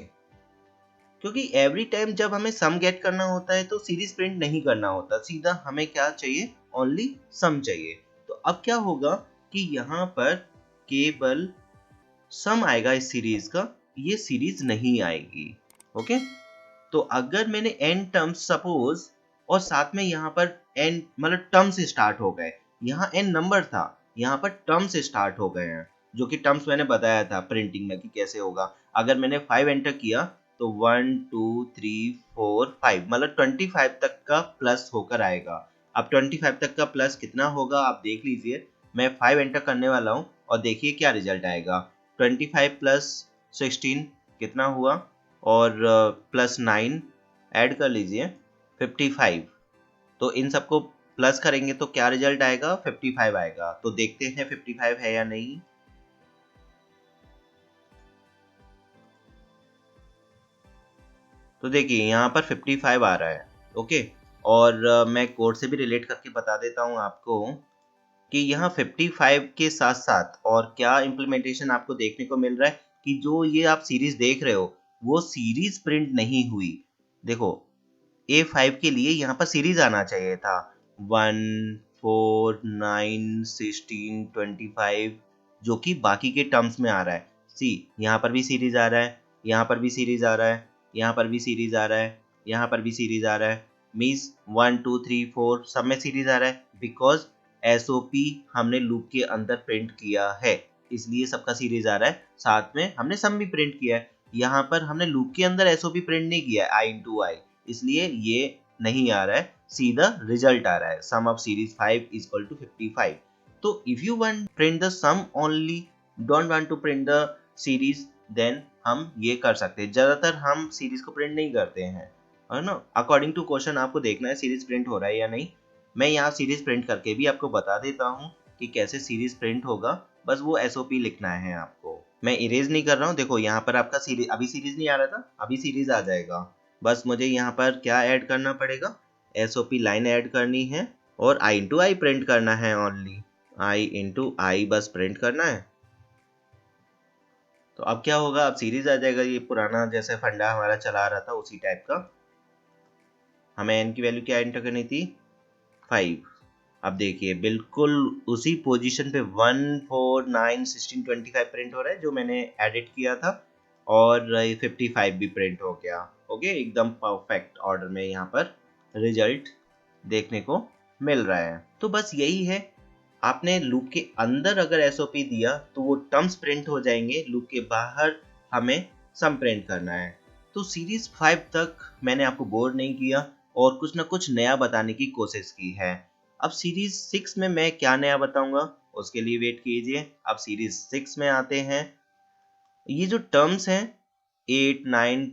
S1: क्योंकि एवरी टाइम जब हमें सम गेट करना होता है तो सीरीज प्रिंट नहीं करना होता, सीधा हमें क्या चाहिए, ओनली सम चाहिए। तो अब क्या होगा कि यहाँ पर केवल सम आएगा इस सीरीज का, ये सीरीज नहीं आएगी। ओके, तो अगर मैंने n टर्म्स सपोज, और साथ में यहाँ पर n मतलब टर्म्स स्टार्ट हो गए, यहाँ n नंबर था, यहाँ पर टर्म्स स्टार्ट हो गए हैं, जो कि टर्म्स मैंने बताया था प्रिंटिंग में कि कैसे होगा। अगर मैंने 5 एंटर किया तो 1 2 3 4 5 मतलब 25 तक का प्लस होकर आएगा। अब 25 तक का प्लस कितना होगा आप देख लीजिए, मैं 5 एंटर करने वाला हूँ और देखिए क्या रिजल्ट आएगा। 25 प्लस 16 कितना हुआ, और प्लस 9 ऐड कर लीजिए 55। तो इन सबको प्लस करेंगे तो क्या रिजल्ट आएगा, 55 आएगा। तो देखते हैं 55 है या नहीं। तो देखिए यहाँ पर 55 आ रहा है। ओके, और मैं कोड से भी रिलेट करके बता देता हूँ आपको कि यहाँ 55 के साथ साथ और क्या इम्प्लीमेंटेशन आपको देखने को मिल रहा है कि जो ये आप सीरीज देख रहे हो वो सीरीज प्रिंट नहीं हुई। देखो A5 के लिए यहाँ पर सीरीज आना चाहिए था, 1 4 9 16 25, जो कि बाकी के टर्म्स में आ रहा है। सी यहाँ पर भी सीरीज आ रहा है, यहाँ पर भी सीरीज आ रहा है, यहाँ पर भी सीरीज आ रहा है, यहाँ पर भी सीरीज आ रहा है, मीन्स 1 2 3 4 सब में सीरीज आ रहा है, बिकॉज एसओपी हमने लूप के अंदर प्रिंट किया है, इसलिए सबका सीरीज आ रहा है। साथ में हमने सम भी प्रिंट किया है, यहाँ पर हमने लूप के अंदर एसओपी प्रिंट नहीं किया है आई इंटू आई, इसलिए ये नहीं आ रहा है, सीधा रिजल्ट आ रहा है sum of series 5 is equal to 55। तो if you want print the sum only, don't want to print the series, then हम ये कर सकते हैं। ज्यादातर हम सीरीज को प्रिंट नहीं करते हैं, है ना, अकॉर्डिंग टू क्वेश्चन आपको देखना है सीरीज प्रिंट हो रहा है या नहीं। मैं यहाँ सीरीज प्रिंट करके भी आपको बता देता हूँ कि कैसे सीरीज प्रिंट होगा, बस वो एसओपी लिखना है आपको। मैं इरेज नहीं कर रहा हूँ, देखो यहाँ पर आपका सीरीज अभी सीरीज नहीं आ रहा था, अभी सीरीज आ जाएगा। बस मुझे यहाँ पर क्या ऐड करना पड़ेगा, एसओपी लाइन ऐड करनी है, और आई इंटू आई प्रिंट करना है, ओनली आई इंटू आई बस प्रिंट करना है। तो अब क्या होगा, अब सीरीज आ जाएगा, ये पुराना जैसे फंडा हमारा चला रहा था उसी टाइप का। हमें एन की वैल्यू क्या एंटर करनी थी, 5। अब देखिए बिल्कुल उसी पोजीशन पे 1 4 9 16 25 प्रिंट हो रहा है जो मैंने एडिट किया था, और 55 भी प्रिंट हो गया। ओके, एकदम परफेक्ट ऑर्डर में यहाँ पर रिजल्ट देखने को मिल रहा है। तो बस यही है, आपने लूप के अंदर अगर एसओपी दिया तो वो टर्म्स प्रिंट हो जाएंगे, लूप के बाहर हमें सम प्रिंट करना है। तो सीरीज 5 तक मैंने आपको बोर नहीं किया और कुछ ना कुछ नया बताने की कोशिश की है। अब सीरीज 6 में मैं क्या नया बताऊंगा उसके लिए वेट कीजिए। अब सीरीज 6 में आते हैं, ये जो टर्म्स हैं 8 9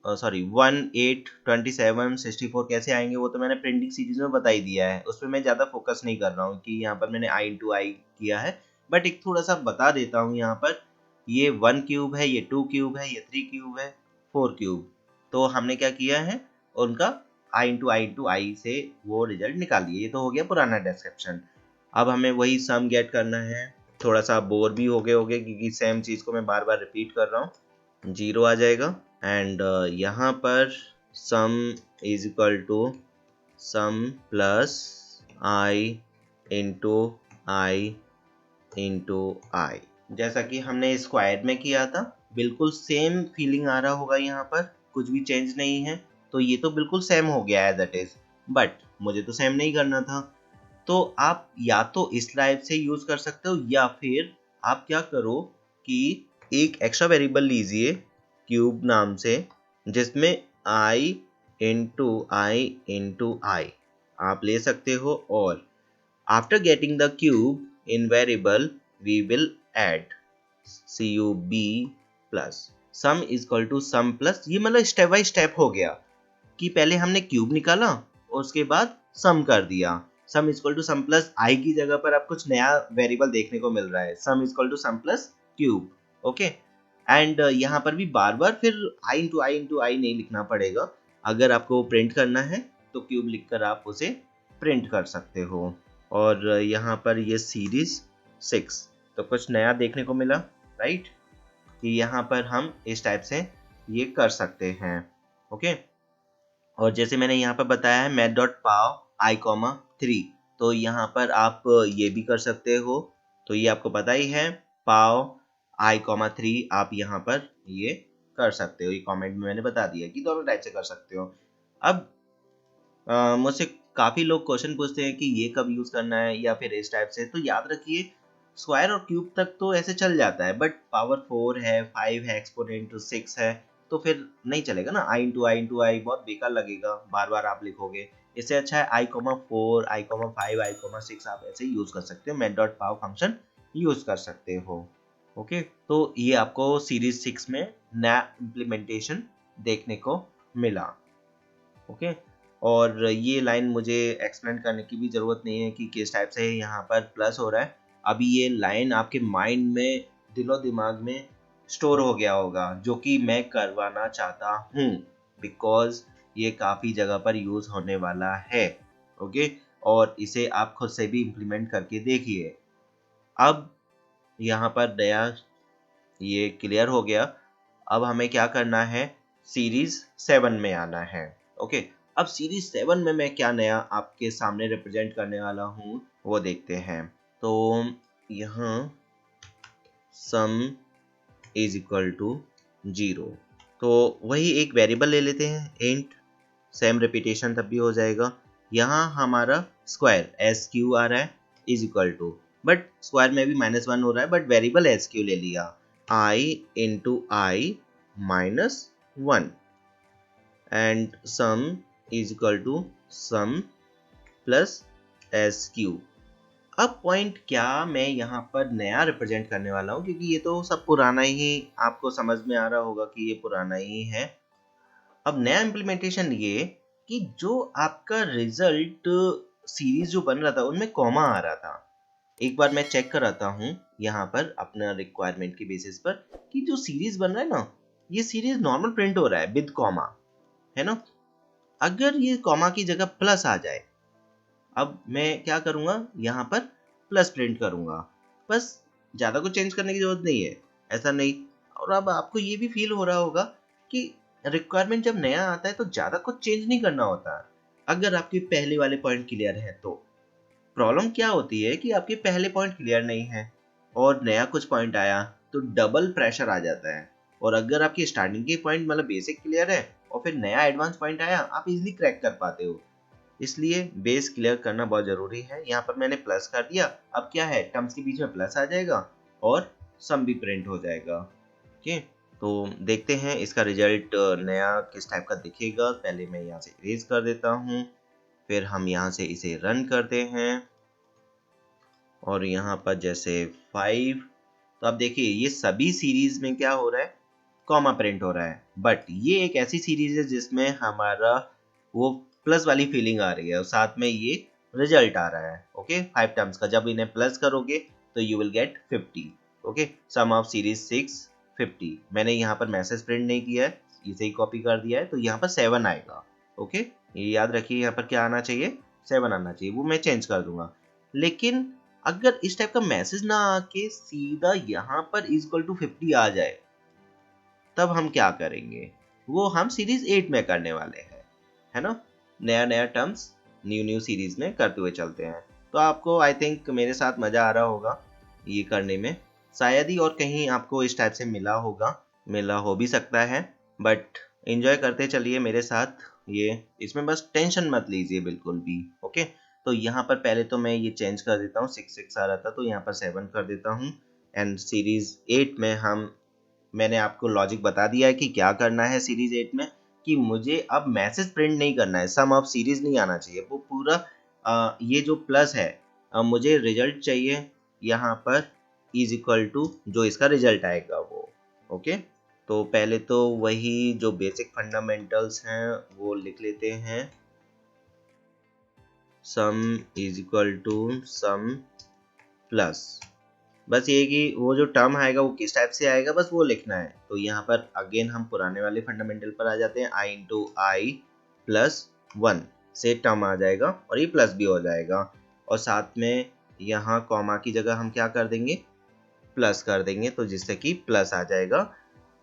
S1: सॉरी 1 8 27 64 कैसे आएंगे वो तो मैंने प्रिंटिंग सीरीज में बता ही दिया है, उस पर मैं ज़्यादा फोकस नहीं कर रहा हूँ कि यहाँ पर मैंने आई इंटू आई किया है। बट एक थोड़ा सा बता देता हूँ, यहाँ पर ये 1 क्यूब है, ये 2 क्यूब है, ये 3 क्यूब है, 4 क्यूब। तो हमने क्या किया है, उनका आई इंटू आई से वो रिजल्ट निकाल दिए। ये तो हो गया पुराना डिस्क्रिप्शन। अब हमें वही सम गेट करना है। थोड़ा सा बोर भी हो गए होगे क्योंकि सेम चीज़ को मैं बार बार रिपीट कर रहा हूँ। 0 आ जाएगा, एंड यहाँ पर sum is equal to sum plus i into i into i, जैसा कि हमने स्क्वायर में किया था। बिल्कुल सेम फीलिंग आ रहा होगा, यहाँ पर कुछ भी चेंज नहीं है, तो ये तो बिल्कुल सेम हो गया एज इट इज, बट मुझे तो सेम नहीं करना था। तो आप या तो इस टाइप से यूज कर सकते हो, या फिर आप क्या करो कि एक एक्स्ट्रा वेरिएबल लीजिए क्यूब नाम से, जिसमें आई इंटू आई आप ले सकते हो, और after getting the cube in variable we will add cub plus sum is equal to sum plus, ये मतलब स्टेप बाय स्टेप हो गया कि पहले हमने क्यूब निकाला और उसके बाद सम कर दिया। Sum is equal to sum plus i की जगह पर अब कुछ नया वेरिएबल देखने को मिल रहा है, sum is equal to sum plus cube. Okay, and यहाँ पर भी बार बार फिर आई इंटू आई नहीं लिखना पड़ेगा। अगर आपको प्रिंट करना है तो क्यूब लिखकर आप उसे प्रिंट कर सकते हो। और यहाँ पर ये सीरीज 6, तो कुछ नया देखने को मिला, राइट, कि यहाँ पर हम इस टाइप से ये कर सकते हैं। ओके, और जैसे मैंने यहाँ पर बताया है मैथ डॉट पाव आई कॉमा 3, तो यहाँ पर आप ये भी कर सकते हो। तो ये आपको पता ही है, पाव आई कॉमा 3 आप यहाँ पर ये कर सकते हो। ये कमेंट में मैंने बता दिया कि दोनों टाइप से कर सकते हो। अब मुझसे काफ़ी लोग क्वेश्चन पूछते हैं कि ये कब यूज़ करना है या फिर इस टाइप से। तो याद रखिए, स्क्वायर और क्यूब तक तो ऐसे चल जाता है, बट पावर 4 है, 5 है, एक्सपोनेंट टू 6 है, तो फिर नहीं चलेगा ना। आई इंटू आई बहुत बेकार लगेगा, बार बार आप लिखोगे। इससे अच्छा है आई कॉमा 4, आई कॉमा 5, आई कॉमा 6 आप ऐसे यूज़ कर सकते हो, मैथ डॉट पाव फंक्शन यूज़ कर सकते हो। ओके, तो ये आपको सीरीज 6 में नया इम्प्लीमेंटेशन देखने को मिला। ओके, और ये लाइन मुझे एक्सप्लेन करने की भी ज़रूरत नहीं है कि किस टाइप से यहाँ पर प्लस हो रहा है। अभी ये लाइन आपके माइंड में, दिलो दिमाग में स्टोर हो गया होगा, जो कि मैं करवाना चाहता हूँ, बिकॉज ये काफ़ी जगह पर यूज़ होने वाला है। ओके, और इसे आप खुद से भी इम्प्लीमेंट करके देखिए। अब यहाँ पर नया ये क्लियर हो गया। अब हमें क्या करना है, सीरीज 7 में आना है। ओके, अब सीरीज 7 में मैं क्या नया आपके सामने रिप्रेजेंट करने वाला हूँ वो देखते हैं। तो यहाँ सम इज इक्वल टू 0, तो वही एक वेरिएबल ले लेते हैं इंट, सेम रिपीटेशन तब भी हो जाएगा। यहाँ हमारा स्क्वायर एस क्यू आ रहा है is equal to, but square में भी -1 हो रहा है, बट वेरिएबल एस क्यू ले लिया, i into i -1 and sum is equal to sum plus s q. अब पॉइंट क्या मैं यहाँ पर नया रिप्रेजेंट करने वाला हूँ, क्योंकि ये तो सब पुराना ही आपको समझ में आ रहा होगा कि ये पुराना ही है। अब नया इम्प्लीमेंटेशन ये कि जो आपका रिजल्ट सीरीज जो बन रहा था उनमें कॉमा आ रहा था। एक बार मैं चेक कराता हूँ यहाँ पर अपना रिक्वायरमेंट के बेसिस पर कि जो सीरीज बन रहा है ना, ये सीरीज नॉर्मल प्रिंट हो रहा है विद कॉमा, है ना। अगर ये कॉमा की जगह प्लस आ जाए, अब मैं क्या करूँगा, यहाँ पर प्लस प्रिंट करूँगा, बस ज़्यादा कुछ चेंज करने की जरूरत नहीं है, ऐसा नहीं। और अब आपको ये भी फील हो रहा होगा कि रिक्वायरमेंट जब नया आता है तो ज़्यादा कुछ चेंज नहीं करना होता। अगर आपके पहले वाले पॉइंट क्लियर है तो प्रॉब्लम क्या होती है कि आपके पहले पॉइंट क्लियर नहीं है और नया कुछ पॉइंट आया तो डबल प्रेशर आ जाता है। और अगर आपकी स्टार्टिंग के पॉइंट मतलब बेसिक क्लियर है और फिर नया एडवांस पॉइंट आया, आप इजीली क्रैक कर पाते हो। इसलिए बेस क्लियर करना बहुत जरूरी है। यहाँ पर मैंने प्लस कर दिया, अब क्या है, टर्म्स के बीच में प्लस आ जाएगा और सम भी प्रिंट हो जाएगा। ओके, तो देखते हैं इसका रिजल्ट नया किस टाइप का दिखेगा। पहले मैं यहाँ से इरेज कर देता हूँ, फिर हम यहाँ से इसे रन करते हैं, और यहाँ पर जैसे 5, तो अब देखिए ये सभी सीरीज में क्या हो रहा है, कॉमा प्रिंट हो रहा है। बट ये एक ऐसी सीरीज है जिसमें हमारा वो प्लस वाली फीलिंग आ रही है और साथ में ये रिजल्ट आ रहा है। ओके, 5 टर्म्स का जब इन्हें प्लस करोगे तो you will get 50। Okay, sum of series 6 50। मैंने यहाँ पर मैसेज प्रिंट नहीं किया है, इसे ही कॉपी कर दिया है, तो यहाँ पर 7 आएगा। ओके, ये याद रखिए, यहाँ पर क्या आना चाहिए, 7 आना चाहिए, वो मैं चेंज कर दूंगा। लेकिन अगर इस टाइप का मैसेज ना आके सीधा यहाँ पर इज इक्वल टू 50 आ जाए, तब हम क्या करेंगे। वो हम सीरीज 8 में करने वाले हैं, है ना। नया नया टर्म्स न्यू सीरीज में करते हुए चलते हैं। तो आपको आई थिंक मेरे साथ मज़ा आ रहा होगा ये करने में। शायद ही और कहीं आपको इस टाइप से मिला होगा, मिला हो भी सकता है, बट एंजॉय करते चलिए मेरे साथ ये। इसमें बस टेंशन मत लीजिए बिल्कुल भी, ओके। तो यहाँ पर पहले तो मैं ये चेंज कर देता हूँ, 6 आ रहा था तो यहाँ पर 7 कर देता हूँ। एंड सीरीज 8 में मैंने आपको लॉजिक बता दिया है कि क्या करना है सीरीज 8 में, कि मुझे अब मैसेज प्रिंट नहीं करना है, सम ऑफ सीरीज नहीं आना चाहिए, वो पूरा ये जो प्लस है, मुझे रिजल्ट चाहिए यहाँ पर इज इक्वल टू जो इसका रिजल्ट आएगा वो, ओके। तो पहले तो वही जो बेसिक फंडामेंटल्स हैं वो लिख लेते हैं, sum is equal to sum plus, बस ये कि वो जो टर्म आएगा वो किस टाइप से आएगा बस वो लिखना है। तो यहाँ पर अगेन हम पुराने वाले फंडामेंटल पर आ जाते हैं, आई इंटू आई प्लस 1 से टर्म आ जाएगा और ये प्लस भी हो जाएगा, और साथ में यहाँ कॉमा की जगह हम क्या कर देंगे, प्लस कर देंगे, तो जिससे कि प्लस आ जाएगा।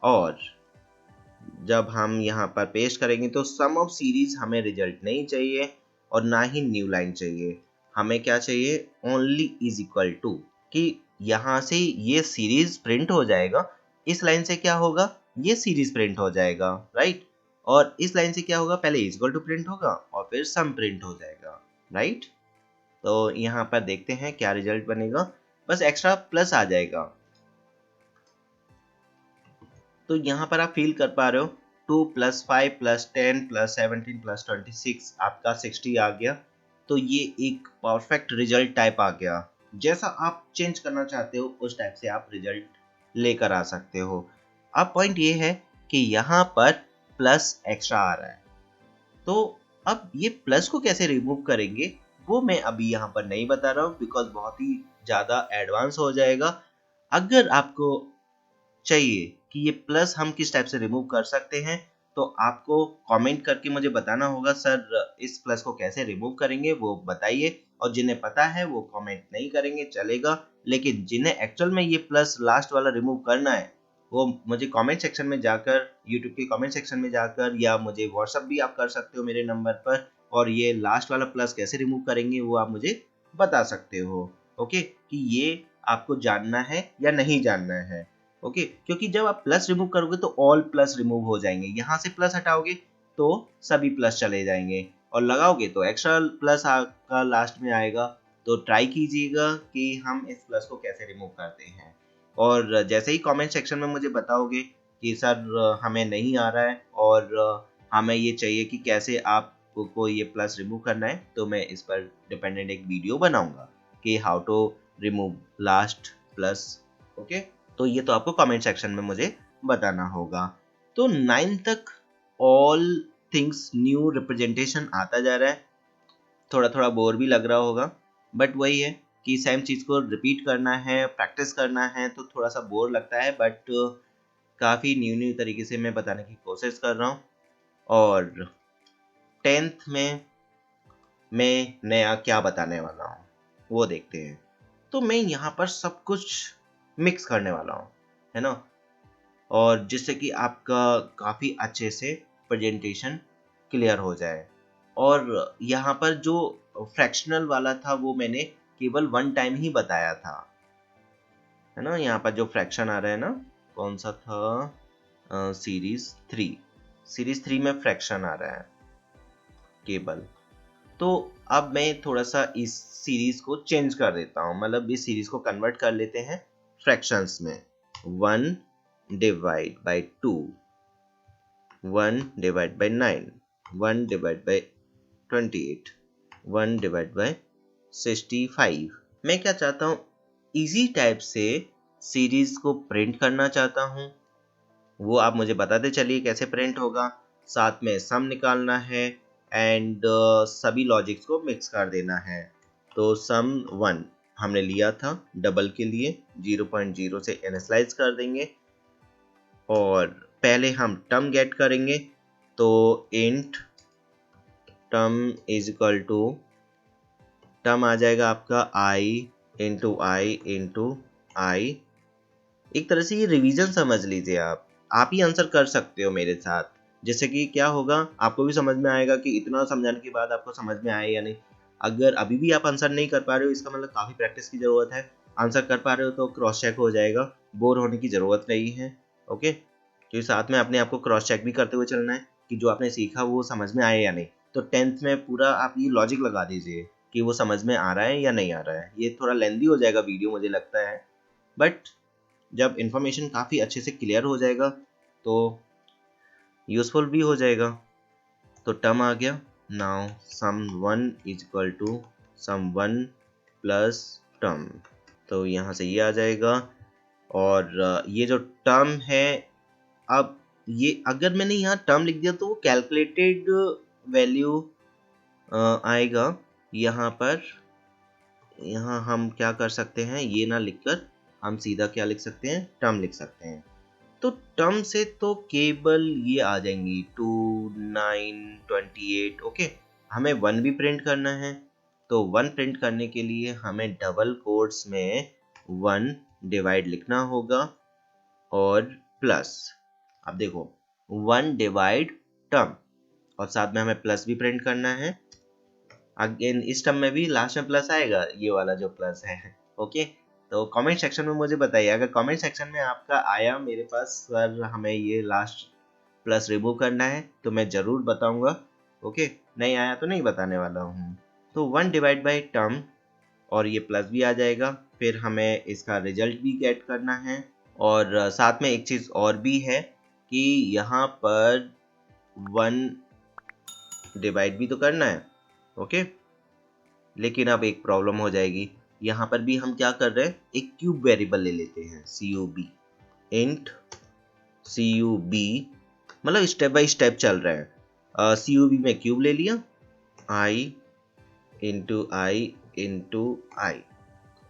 S1: और जब हम यहाँ पर पेस्ट करेंगे तो सम ऑफ सीरीज हमें रिजल्ट नहीं चाहिए और ना ही न्यू लाइन चाहिए, हमें क्या चाहिए, ओनली इज इक्वल टू, कि यहाँ से ये सीरीज प्रिंट हो जाएगा, इस लाइन से क्या होगा, ये सीरीज प्रिंट हो जाएगा, राइट। और इस लाइन से क्या होगा, पहले इज इक्वल टू प्रिंट होगा और फिर सम प्रिंट हो जाएगा, राइट। तो यहाँ पर देखते हैं क्या रिजल्ट बनेगा, बस एक्स्ट्रा प्लस आ जाएगा। तो यहाँ पर आप फील कर पा रहे हो, 2 + 5 + 10 + 17 + 26 आपका 60 आ गया। तो ये एक परफेक्ट रिजल्ट टाइप आ गया, जैसा आप चेंज करना चाहते हो उस टाइप से आप रिजल्ट लेकर आ सकते हो। अब पॉइंट ये है कि यहाँ पर प्लस एक्स्ट्रा आ रहा है, तो अब ये प्लस को कैसे रिमूव करेंगे वो मैं अभी यहाँ पर नहीं बता रहा हूँ, बिकॉज बहुत ही ज़्यादा एडवांस हो जाएगा। अगर आपको चाहिए कि ये प्लस हम किस टाइप से रिमूव कर सकते हैं, तो आपको कमेंट करके मुझे बताना होगा, सर इस प्लस को कैसे रिमूव करेंगे वो बताइए। और जिन्हें पता है वो कमेंट नहीं करेंगे चलेगा, लेकिन जिन्हें एक्चुअल में ये प्लस लास्ट वाला रिमूव करना है वो मुझे कमेंट सेक्शन में जाकर, यूट्यूब के कमेंट सेक्शन में जाकर, या मुझे व्हाट्सअप भी आप कर सकते हो मेरे नंबर पर, और ये लास्ट वाला प्लस कैसे रिमूव करेंगे वो आप मुझे बता सकते हो, ओके, कि ये आपको जानना है या नहीं जानना है, ओके। क्योंकि जब आप प्लस रिमूव करोगे तो ऑल प्लस रिमूव हो जाएंगे, यहाँ से प्लस हटाओगे तो सभी प्लस चले जाएंगे, और लगाओगे तो एक्स्ट्रा प्लस का लास्ट में आएगा। तो ट्राई कीजिएगा कि हम इस प्लस को कैसे रिमूव करते हैं, और जैसे ही कमेंट सेक्शन में मुझे बताओगे कि सर हमें नहीं आ रहा है और हमें ये चाहिए कि कैसे आपको ये प्लस रिमूव करना है, तो मैं इस पर डिपेंडेंट एक वीडियो बनाऊंगा कि how to remove last plus, okay. तो ये तो आपको कमेंट सेक्शन में मुझे बताना होगा। तो 9 तक ऑल थिंग्स न्यू रिप्रेजेंटेशन आता जा रहा है, थोड़ा थोड़ा बोर भी लग रहा होगा, बट वही है कि सेम चीज़ को रिपीट करना है, प्रैक्टिस करना है, तो थोड़ा सा बोर लगता है, बट काफ़ी न्यू तरीके से मैं बताने की कोशिश कर रहा हूँ। और 10th में मैं नया क्या बताने वाला हूँ वो देखते हैं। तो मैं यहाँ पर सब कुछ मिक्स करने वाला हूँ, है ना, और जिससे कि आपका काफ़ी अच्छे से प्रेजेंटेशन क्लियर हो जाए। और यहाँ पर जो फ्रैक्शनल वाला था वो मैंने केवल 1 टाइम ही बताया था, है ना। यहाँ पर जो फ्रैक्शन आ रहा है ना, कौन सा था, सीरीज 3 में फ्रैक्शन आ रहा है केवल। तो अब मैं थोड़ा सा इस सीरीज को चेंज कर देता हूँ, मतलब इस सीरीज को कन्वर्ट कर लेते हैं फ्रैक्शंस में। 1 divide by 2, 1 divide by 9, 1 divide by 28, 1 divide by 65। मैं क्या चाहता हूँ, इजी टाइप से सीरीज को प्रिंट करना चाहता हूँ, वो आप मुझे बताते चलिए कैसे प्रिंट होगा। साथ में सम निकालना है एंड सभी लॉजिक्स को मिक्स कर देना है। तो सम 1 हमने लिया था डबल के लिए, 0.0 से इनिशियलाइज कर देंगे, और पहले हम टर्म गेट करेंगे। तो int term is equal to, term आ जाएगा आपका आई इंटू आई इंटू आई। एक तरह से ये रिवीजन समझ लीजिए, आप ही आंसर कर सकते हो मेरे साथ। जैसे कि क्या होगा, आपको भी समझ में आएगा कि इतना समझाने के बाद आपको समझ में आया या नहीं। अगर अभी भी आप आंसर नहीं कर पा रहे हो, इसका मतलब काफ़ी प्रैक्टिस की ज़रूरत है। आंसर कर पा रहे हो तो क्रॉस चेक हो जाएगा, बोर होने की ज़रूरत नहीं है। ओके, तो साथ में अपने आप को क्रॉस चेक भी करते हुए चलना है कि जो आपने सीखा वो समझ में आया या नहीं। तो 10th में पूरा आप ये लॉजिक लगा दीजिए कि वो समझ में आ रहा है या नहीं आ रहा है। ये थोड़ा लेंदी हो जाएगा वीडियो मुझे लगता है, बट जब इन्फॉर्मेशन काफ़ी अच्छे से क्लियर हो जाएगा तो यूजफुल भी हो जाएगा। तो टर्म आ गया, now sum one is equal to sum one plus term, तो यहाँ से ये आ जाएगा। और ये जो टर्म है, अब ये अगर मैंने यहाँ टर्म लिख दिया तो वो कैलकुलेटेड वैल्यू आएगा यहाँ पर। यहाँ हम क्या कर सकते हैं, ये ना लिखकर हम सीधा क्या लिख सकते हैं, टर्म लिख सकते हैं। तो टर्म से तो केवल ये आ जाएंगी 2, 9, 28। ओके, हमें 1 भी प्रिंट करना है, तो 1 प्रिंट करने के लिए हमें डबल कोट्स में 1 डिवाइड लिखना होगा और प्लस। अब देखो 1 डिवाइड टर्म, और साथ में हमें प्लस भी प्रिंट करना है। अगेन इस टर्म में भी लास्ट में प्लस आएगा, ये वाला जो प्लस है। ओके, तो कमेंट सेक्शन में मुझे बताइए, अगर कमेंट सेक्शन में आपका आया मेरे पास सर हमें ये लास्ट प्लस रिमूव करना है, तो मैं ज़रूर बताऊंगा। ओके, नहीं आया तो नहीं बताने वाला हूँ। तो 1 डिवाइड बाई टर्म और ये प्लस भी आ जाएगा, फिर हमें इसका रिजल्ट भी गेट करना है। और साथ में एक चीज़ और भी है कि यहाँ पर 1 डिवाइड भी तो करना है। ओके, लेकिन अब एक प्रॉब्लम हो जाएगी, यहाँ पर भी हम क्या कर रहे हैं, एक क्यूब वेरिएबल ले लेते हैं, cub इंट cub, मतलब स्टेप बाय स्टेप चल रहा है। cub में क्यूब ले लिया, i इंटू आई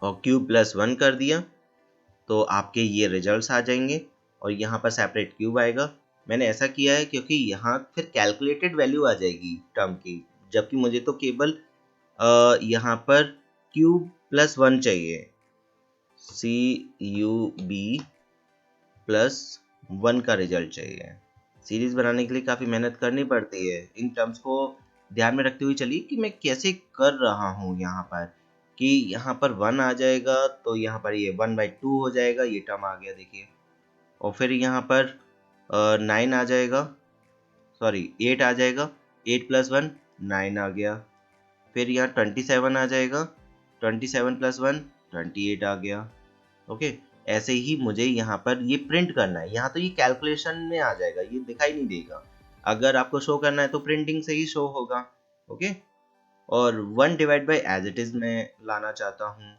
S1: और क्यूब प्लस 1 कर दिया, तो आपके ये रिजल्ट्स आ जाएंगे और यहाँ पर सेपरेट क्यूब आएगा। मैंने ऐसा किया है क्योंकि यहाँ फिर कैलकुलेटेड वैल्यू आ जाएगी टर्म की, जबकि मुझे तो केवल यहाँ पर क्यूब प्लस 1 चाहिए, cub प्लस 1 का रिजल्ट चाहिए। सीरीज बनाने के लिए काफ़ी मेहनत करनी पड़ती है। इन टर्म्स को ध्यान में रखते हुए चलिए कि मैं कैसे कर रहा हूँ यहाँ पर, कि यहाँ पर 1 आ जाएगा तो यहाँ पर ये 1/2 हो जाएगा, ये टर्म आ गया देखिए। और फिर यहाँ पर 9 आ जाएगा, सॉरी 8 आ जाएगा, 8 प्लस 1 9 आ गया। फिर यहाँ 27 आ जाएगा, 27 प्लस 1 28 आ गया। ओके, ऐसे ही मुझे यहाँ पर ये प्रिंट करना है। यहाँ तो ये कैलकुलेशन में आ जाएगा, ये दिखाई नहीं देगा। अगर आपको शो करना है तो प्रिंटिंग से ही शो होगा। ओके, और 1 divide by as it is मैं लाना चाहता हूँ,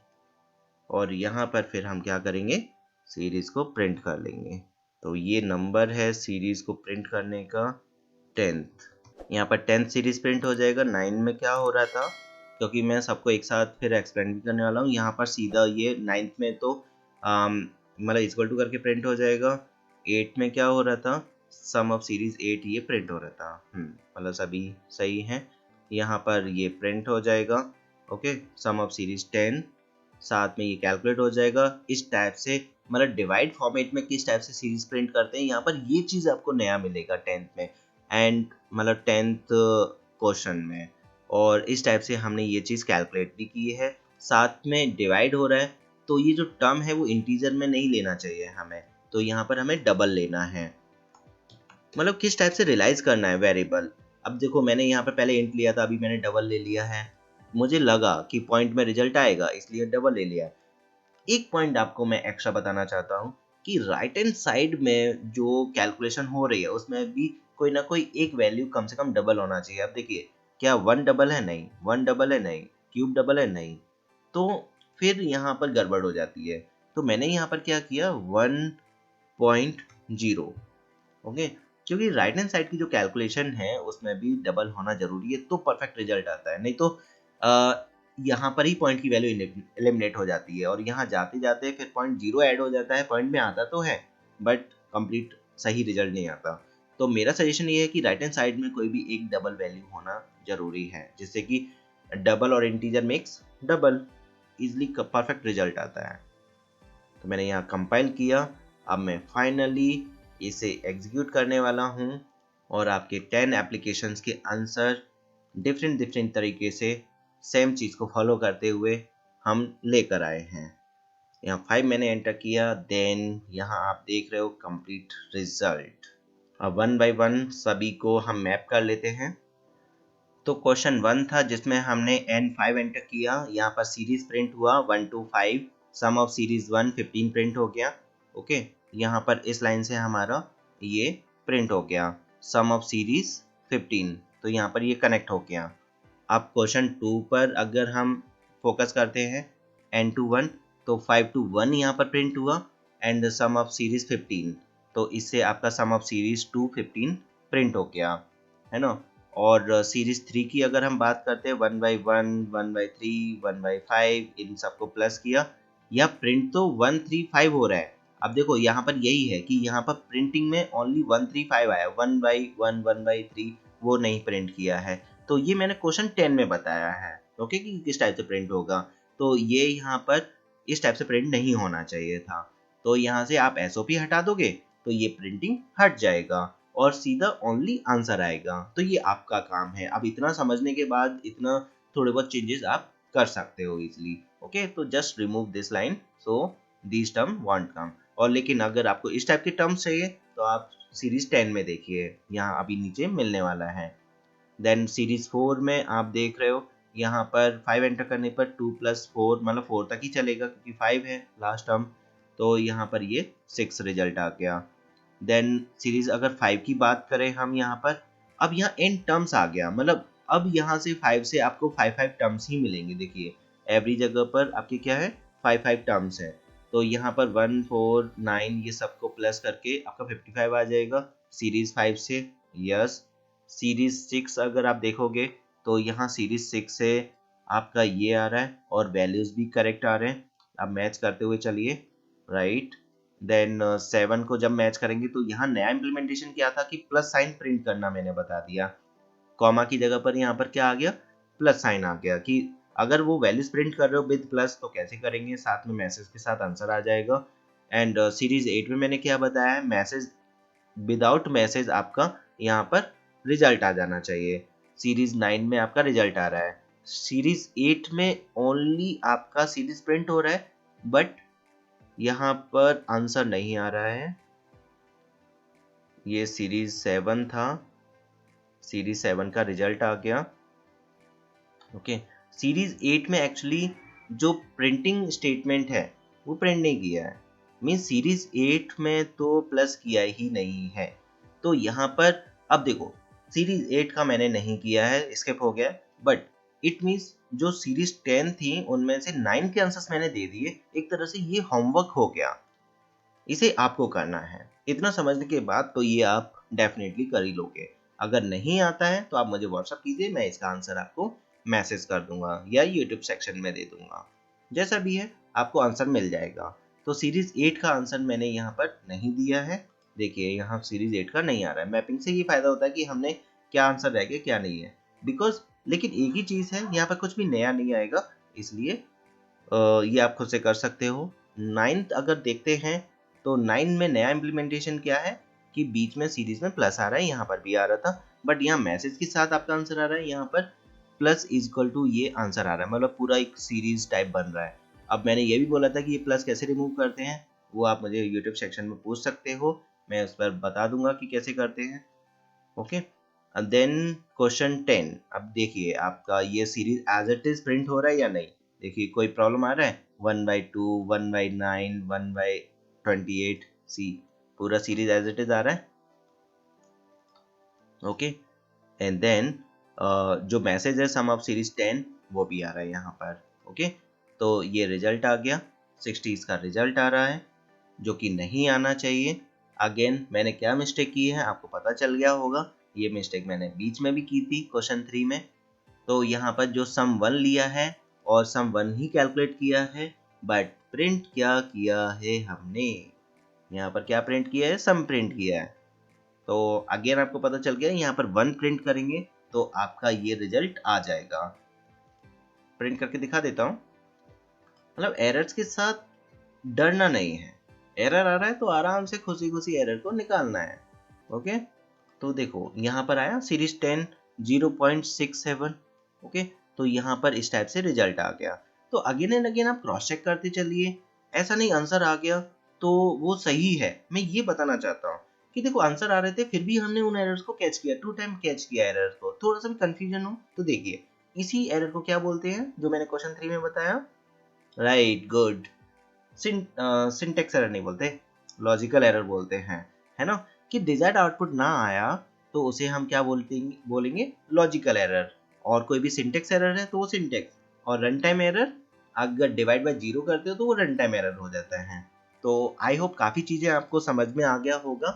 S1: और यहाँ पर फिर हम क्या करेंगे, सीरीज को प्रिंट कर लेंगे। तो ये नंबर है सीरीज को प्रिंट करने का 10th। यहाँ पर 10th सीरीज प्रिंट हो जाएगा। 9 में क्या हो रहा था, क्योंकि मैं सबको एक साथ फिर एक्सप्लेन भी करने वाला हूँ, यहाँ पर सीधा ये 9th में तो मतलब इक्वल टू करके प्रिंट हो जाएगा। 8 में क्या हो रहा था, सम ऑफ सीरीज 8 ये प्रिंट हो रहा था। मतलब सभी सही है, यहाँ पर ये प्रिंट हो जाएगा। ओके, सम ऑफ सीरीज 10, साथ में ये कैलकुलेट हो जाएगा। इस टाइप से मतलब डिवाइड फॉर्मेट में किस टाइप से सीरीज प्रिंट करते हैं, यहाँ पर ये चीज़ आपको नया मिलेगा 10th में एंड मतलब 10th क्वेश्चन में। और इस टाइप से हमने ये चीज़ कैलकुलेट भी की है। साथ में डिवाइड हो रहा है तो ये जो टर्म है वो इंटीजर में नहीं लेना चाहिए हमें, तो यहाँ पर हमें डबल लेना है। मतलब किस टाइप से रियलाइज करना है वेरिएबल। अब देखो मैंने यहाँ पर पहले इंट लिया था, अभी मैंने डबल ले लिया है। मुझे लगा कि पॉइंट में रिजल्ट आएगा इसलिए डबल ले लिया। एक पॉइंट आपको मैं एक्स्ट्रा बताना चाहता हूँ कि राइट हैंड साइड में जो कैलकुलेशन हो रही है उसमें भी कोई ना कोई एक वैल्यू कम से कम डबल होना चाहिए। अब देखिए, क्या 1 डबल है, नहीं। 1 डबल है, नहीं। क्यूब डबल है, नहीं। तो फिर यहाँ पर गड़बड़ हो जाती है। तो मैंने यहाँ पर क्या किया, 1.0। ओके, क्योंकि राइट हैंड साइड की जो कैलकुलेशन है उसमें भी डबल होना जरूरी है तो परफेक्ट रिजल्ट आता है, नहीं तो यहाँ पर ही पॉइंट की वैल्यू एलिमिनेट हो जाती है और यहाँ जाते जाते फिर 0.0 ऐड हो जाता है। पॉइंट में आता तो है बट कंप्लीट सही रिजल्ट नहीं आता। तो मेरा सजेशन ये है कि राइट हैंड साइड में कोई भी एक डबल वैल्यू होना जरूरी है, जिससे कि डबल और integer mix double easily perfect result आता है। तो मैंने यहाँ कंपाइल किया, अब मैं फाइनली इसे एग्जीक्यूट करने वाला हूँ। और आपके 10 एप्लीकेशंस के आंसर डिफरेंट तरीके से सेम चीज़ को फॉलो करते हुए हम लेकर आए हैं। यहाँ 5 मैंने एंटर किया, देन यहाँ आप देख रहे हो कंप्लीट रिजल्ट। अब वन बाय वन सभी को हम मैप कर लेते हैं। तो क्वेश्चन 1 था जिसमें हमने N5 एंटर किया, यहाँ पर सीरीज प्रिंट हुआ 1 to 5, sum of series 1 15 print हो गया। ओके, यहाँ पर इस लाइन से हमारा ये प्रिंट हो गया सम ऑफ सीरीज 15, तो यहाँ पर ये कनेक्ट हो गया। अब क्वेश्चन 2 पर अगर हम फोकस करते हैं N to 1, तो 5 to 1 यहाँ पर प्रिंट हुआ एंड सम ऑफ सीरीज 15, तो इससे आपका सम ऑफ सीरीज 2 15 प्रिंट हो गया, है ना। और सीरीज 3 की अगर हम बात करते हैं 1 by 1, 1 by 3, 1 by 5, इन सबको प्लस किया, यह प्रिंट तो 1 3 5 हो रहा है। अब देखो यहाँ पर यही है कि यहाँ पर प्रिंटिंग में ओनली 1 3 5 आया, 1 by 1, 1 by 3 वो नहीं प्रिंट किया है। तो ये मैंने क्वेश्चन 10 में बताया है, ओके, कि किस टाइप से प्रिंट होगा। तो ये यहाँ पर इस टाइप से प्रिंट नहीं होना चाहिए था। तो यहाँ से आप एसओपी हटा दोगे तो ये प्रिंटिंग हट जाएगा और सीधा ओनली आंसर आएगा। तो ये आपका काम है। अब इतना समझने के बाद इतना थोड़े बहुत चेंजेस आप कर सकते हो इजिली। ओके, तो just remove this line so this term won't come. और लेकिन अगर आपको इस टाइप के टर्म्स चाहिए तो आप सीरीज 10 में देखिए, यहाँ अभी नीचे मिलने वाला है। देन सीरीज 4 में आप देख रहे हो यहाँ पर 5 एंटर करने पर 2 + 4 मतलब 4 तक ही चलेगा क्योंकि 5 है लास्ट टर्म, तो यहाँ पर ये 6 रिजल्ट आ गया। देन सीरीज अगर 5 की बात करें हम यहाँ पर, अब यहाँ n टर्म्स आ गया, मतलब अब यहाँ से 5 से आपको 5 टर्म्स ही मिलेंगे। देखिए एवरी जगह पर आपके क्या है 5 टर्म्स है, तो यहाँ पर 1 4 9 ये सबको प्लस करके आपका 55 आ जाएगा सीरीज 5 से। यस, सीरीज 6 अगर आप देखोगे तो यहाँ सीरीज 6 से आपका ये आ रहा है और वैल्यूज भी करेक्ट आ रहे हैं। अब मैच करते हुए चलिए, राइट। देन 7 को जब मैच करेंगे तो यहाँ नया इम्प्लीमेंटेशन क्या था कि प्लस साइन प्रिंट करना मैंने बता दिया। कॉमा की जगह पर यहाँ पर क्या आ गया, प्लस साइन आ गया कि अगर वो वैल्यूज प्रिंट कर रहे हो विद प्लस तो कैसे करेंगे, साथ में मैसेज के साथ आंसर आ जाएगा। एंड सीरीज 8 में मैंने क्या बताया है, मैसेज विदाउट मैसेज आपका यहाँ पर रिजल्ट आ जाना चाहिए। सीरीज 9 में आपका रिजल्ट आ रहा है। सीरीज 8 में ओनली आपका सीरीज प्रिंट हो रहा है बट यहाँ पर आंसर नहीं आ रहा है। ये सीरीज 7 था, सीरीज 7 का रिजल्ट आ गया। ओके, सीरीज 8 में एक्चुअली जो प्रिंटिंग स्टेटमेंट है वो प्रिंट नहीं किया है, मीन्स सीरीज 8 में तो प्लस किया ही नहीं है। तो यहाँ पर अब देखो सीरीज 8 का मैंने नहीं किया है, स्किप हो गया, बट इट मीन्स जो सीरीज 10 थी उनमें से 9 के आंसर्स मैंने दे दिए। एक तरह से ये होमवर्क हो गया, इसे आपको करना है। इतना समझने के बाद तो ये आप डेफिनेटली कर ही लोगे। अगर नहीं आता है तो आप मुझे व्हाट्सअप कीजिए, मैं इसका आंसर आपको मैसेज कर दूंगा या यूट्यूब सेक्शन में दे दूंगा, जैसा भी है आपको आंसर मिल जाएगा। तो सीरीज 8 का आंसर मैंने यहाँ पर नहीं दिया है। देखिए यहाँ सीरीज 8 का नहीं आ रहा है। मैपिंग से ये फायदा होता है कि हमने क्या आंसर रह गया क्या नहीं है, बिकॉज लेकिन एक ही चीज है यहाँ पर कुछ भी नया नहीं आएगा, इसलिए ये आप खुद से कर सकते हो। 9th अगर देखते हैं तो 9 में नया इम्प्लीमेंटेशन क्या है कि बीच में सीरीज में प्लस आ रहा है, यहाँ पर भी आ रहा था बट यहाँ मैसेज के साथ आपका आंसर आ रहा है, यहाँ पर प्लस इज इक्वल टू ये आंसर आ रहा है, मतलब पूरा एक सीरीज टाइप बन रहा है। अब मैंने ये भी बोला था कि ये प्लस कैसे रिमूव करते हैं, वो आप मुझे यूट्यूब सेक्शन में पूछ सकते हो, मैं उस पर बता दूंगा कि कैसे करते हैं। Okay, then question 10। अब देखिए आपका ये series as it is print हो रहा है या नहीं। देखिए कोई प्रॉब्लम आ रहा है, 1/2, 1/9, 1/28, सी पूरा सीरीज एज इट इज आ रहा है। ओके, एंड देन जो मैसेज है सम ऑफ सीरीज 10 वो भी आ रहा है यहाँ पर। ओके, तो ये रिजल्ट आ गया, 60 इसका रिजल्ट आ रहा है जो कि नहीं आना चाहिए। अगेन मैंने क्या मिस्टेक की है आपको पता चल गया होगा, ये मिस्टेक मैंने बीच में भी की थी क्वेश्चन 3 में। तो यहाँ पर जो सम 1 लिया है और सम 1 ही कैलकुलेट किया है, बट प्रिंट क्या किया है हमने, यहाँ पर क्या प्रिंट किया है, सम प्रिंट किया है। तो अगेन आपको पता चल गया, यहाँ पर 1 प्रिंट करेंगे तो आपका ये रिजल्ट आ जाएगा। प्रिंट करके दिखा देता हूँ, मतलब एरर्स के साथ डरना नहीं है। एरर आ रहा है तो आराम से खुशी खुशी एरर को निकालना है। ओके, तो देखो यहाँ पर आया सीरीज 10 0.67। ओके, तो यहाँ पर इस टाइप से रिजल्ट आ गया। तो अगेन एंड अगेन आप क्रॉस चेक करते चलिए, ऐसा नहीं आंसर आ गया तो वो सही है। मैं ये बताना चाहता हूँ कि देखो आंसर आ रहे थे फिर भी हमने उन एरर्स को कैच किया, 2 टाइम कैच किया एरर्स को। थोड़ा सा भी कंफ्यूजन हो तो देखिए इसी एरर को क्या बोलते हैं जो मैंने क्वेश्चन 3 में बताया। Right, good. सिंटेक्स एरर नहीं बोलते, लॉजिकल एरर बोलते हैं, है ना। कि डिजायर्ड आउटपुट ना आया तो उसे हम क्या बोलेंगे लॉजिकल एरर। और कोई भी सिंटेक्स एरर है तो वो सिंटेक्स। और रन टाइम एरर अगर डिवाइड बाय 0 करते हो तो वो रन टाइम एरर हो जाता है। तो आई होप काफ़ी चीज़ें आपको समझ में आ गया होगा।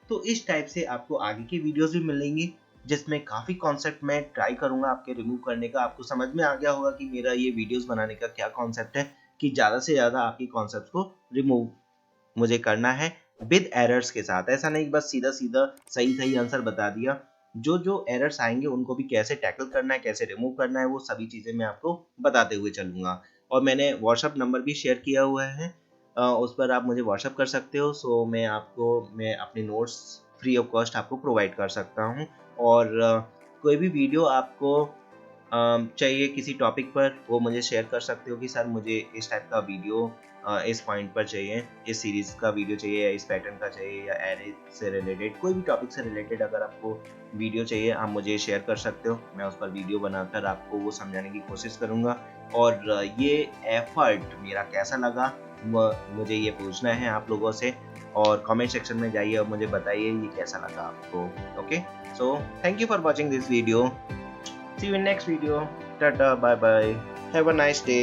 S1: तो इस टाइप से आपको आगे की वीडियोस भी मिलेंगी जिसमें काफ़ी कॉन्सेप्ट मैं ट्राई करूंगा आपके रिमूव करने का। आपको समझ में आ गया होगा कि मेरा ये वीडियोस बनाने का क्या कॉन्सेप्ट है, कि ज़्यादा से ज़्यादा आपकी कॉन्सेप्ट को रिमूव मुझे करना है विद एरर्स के साथ। ऐसा नहीं बस सीधा सीधा सही सही आंसर बता दिया। जो जो एरर्स आएंगे उनको भी कैसे टैकल करना है, कैसे रिमूव करना है, वो सभी चीज़ें मैं आपको बताते हुए चलूंगा। और मैंने व्हाट्सअप नंबर भी शेयर किया हुआ है, उस पर आप मुझे व्हाट्सअप कर सकते हो। सो मैं अपने नोट्स फ्री ऑफ कॉस्ट आपको प्रोवाइड कर सकता हूँ। और कोई भी वीडियो आपको चाहिए किसी टॉपिक पर, वो मुझे शेयर कर सकते हो कि सर मुझे इस टाइप का वीडियो इस पॉइंट पर चाहिए, इस सीरीज का वीडियो चाहिए या इस पैटर्न का चाहिए या एरे से रिलेटेड कोई भी टॉपिक से रिलेटेड अगर आपको वीडियो चाहिए आप मुझे शेयर कर सकते हो। मैं उस पर वीडियो बनाकर आपको वो समझाने की कोशिश करूँगा। और ये एफर्ट मेरा कैसा लगा मुझे ये पूछना है आप लोगों से। और कमेंट सेक्शन में जाइए और मुझे बताइए ये कैसा लगा आपको। Okay, so thank you for watching this video. See you in next video. Tata, bye bye. Have a nice day.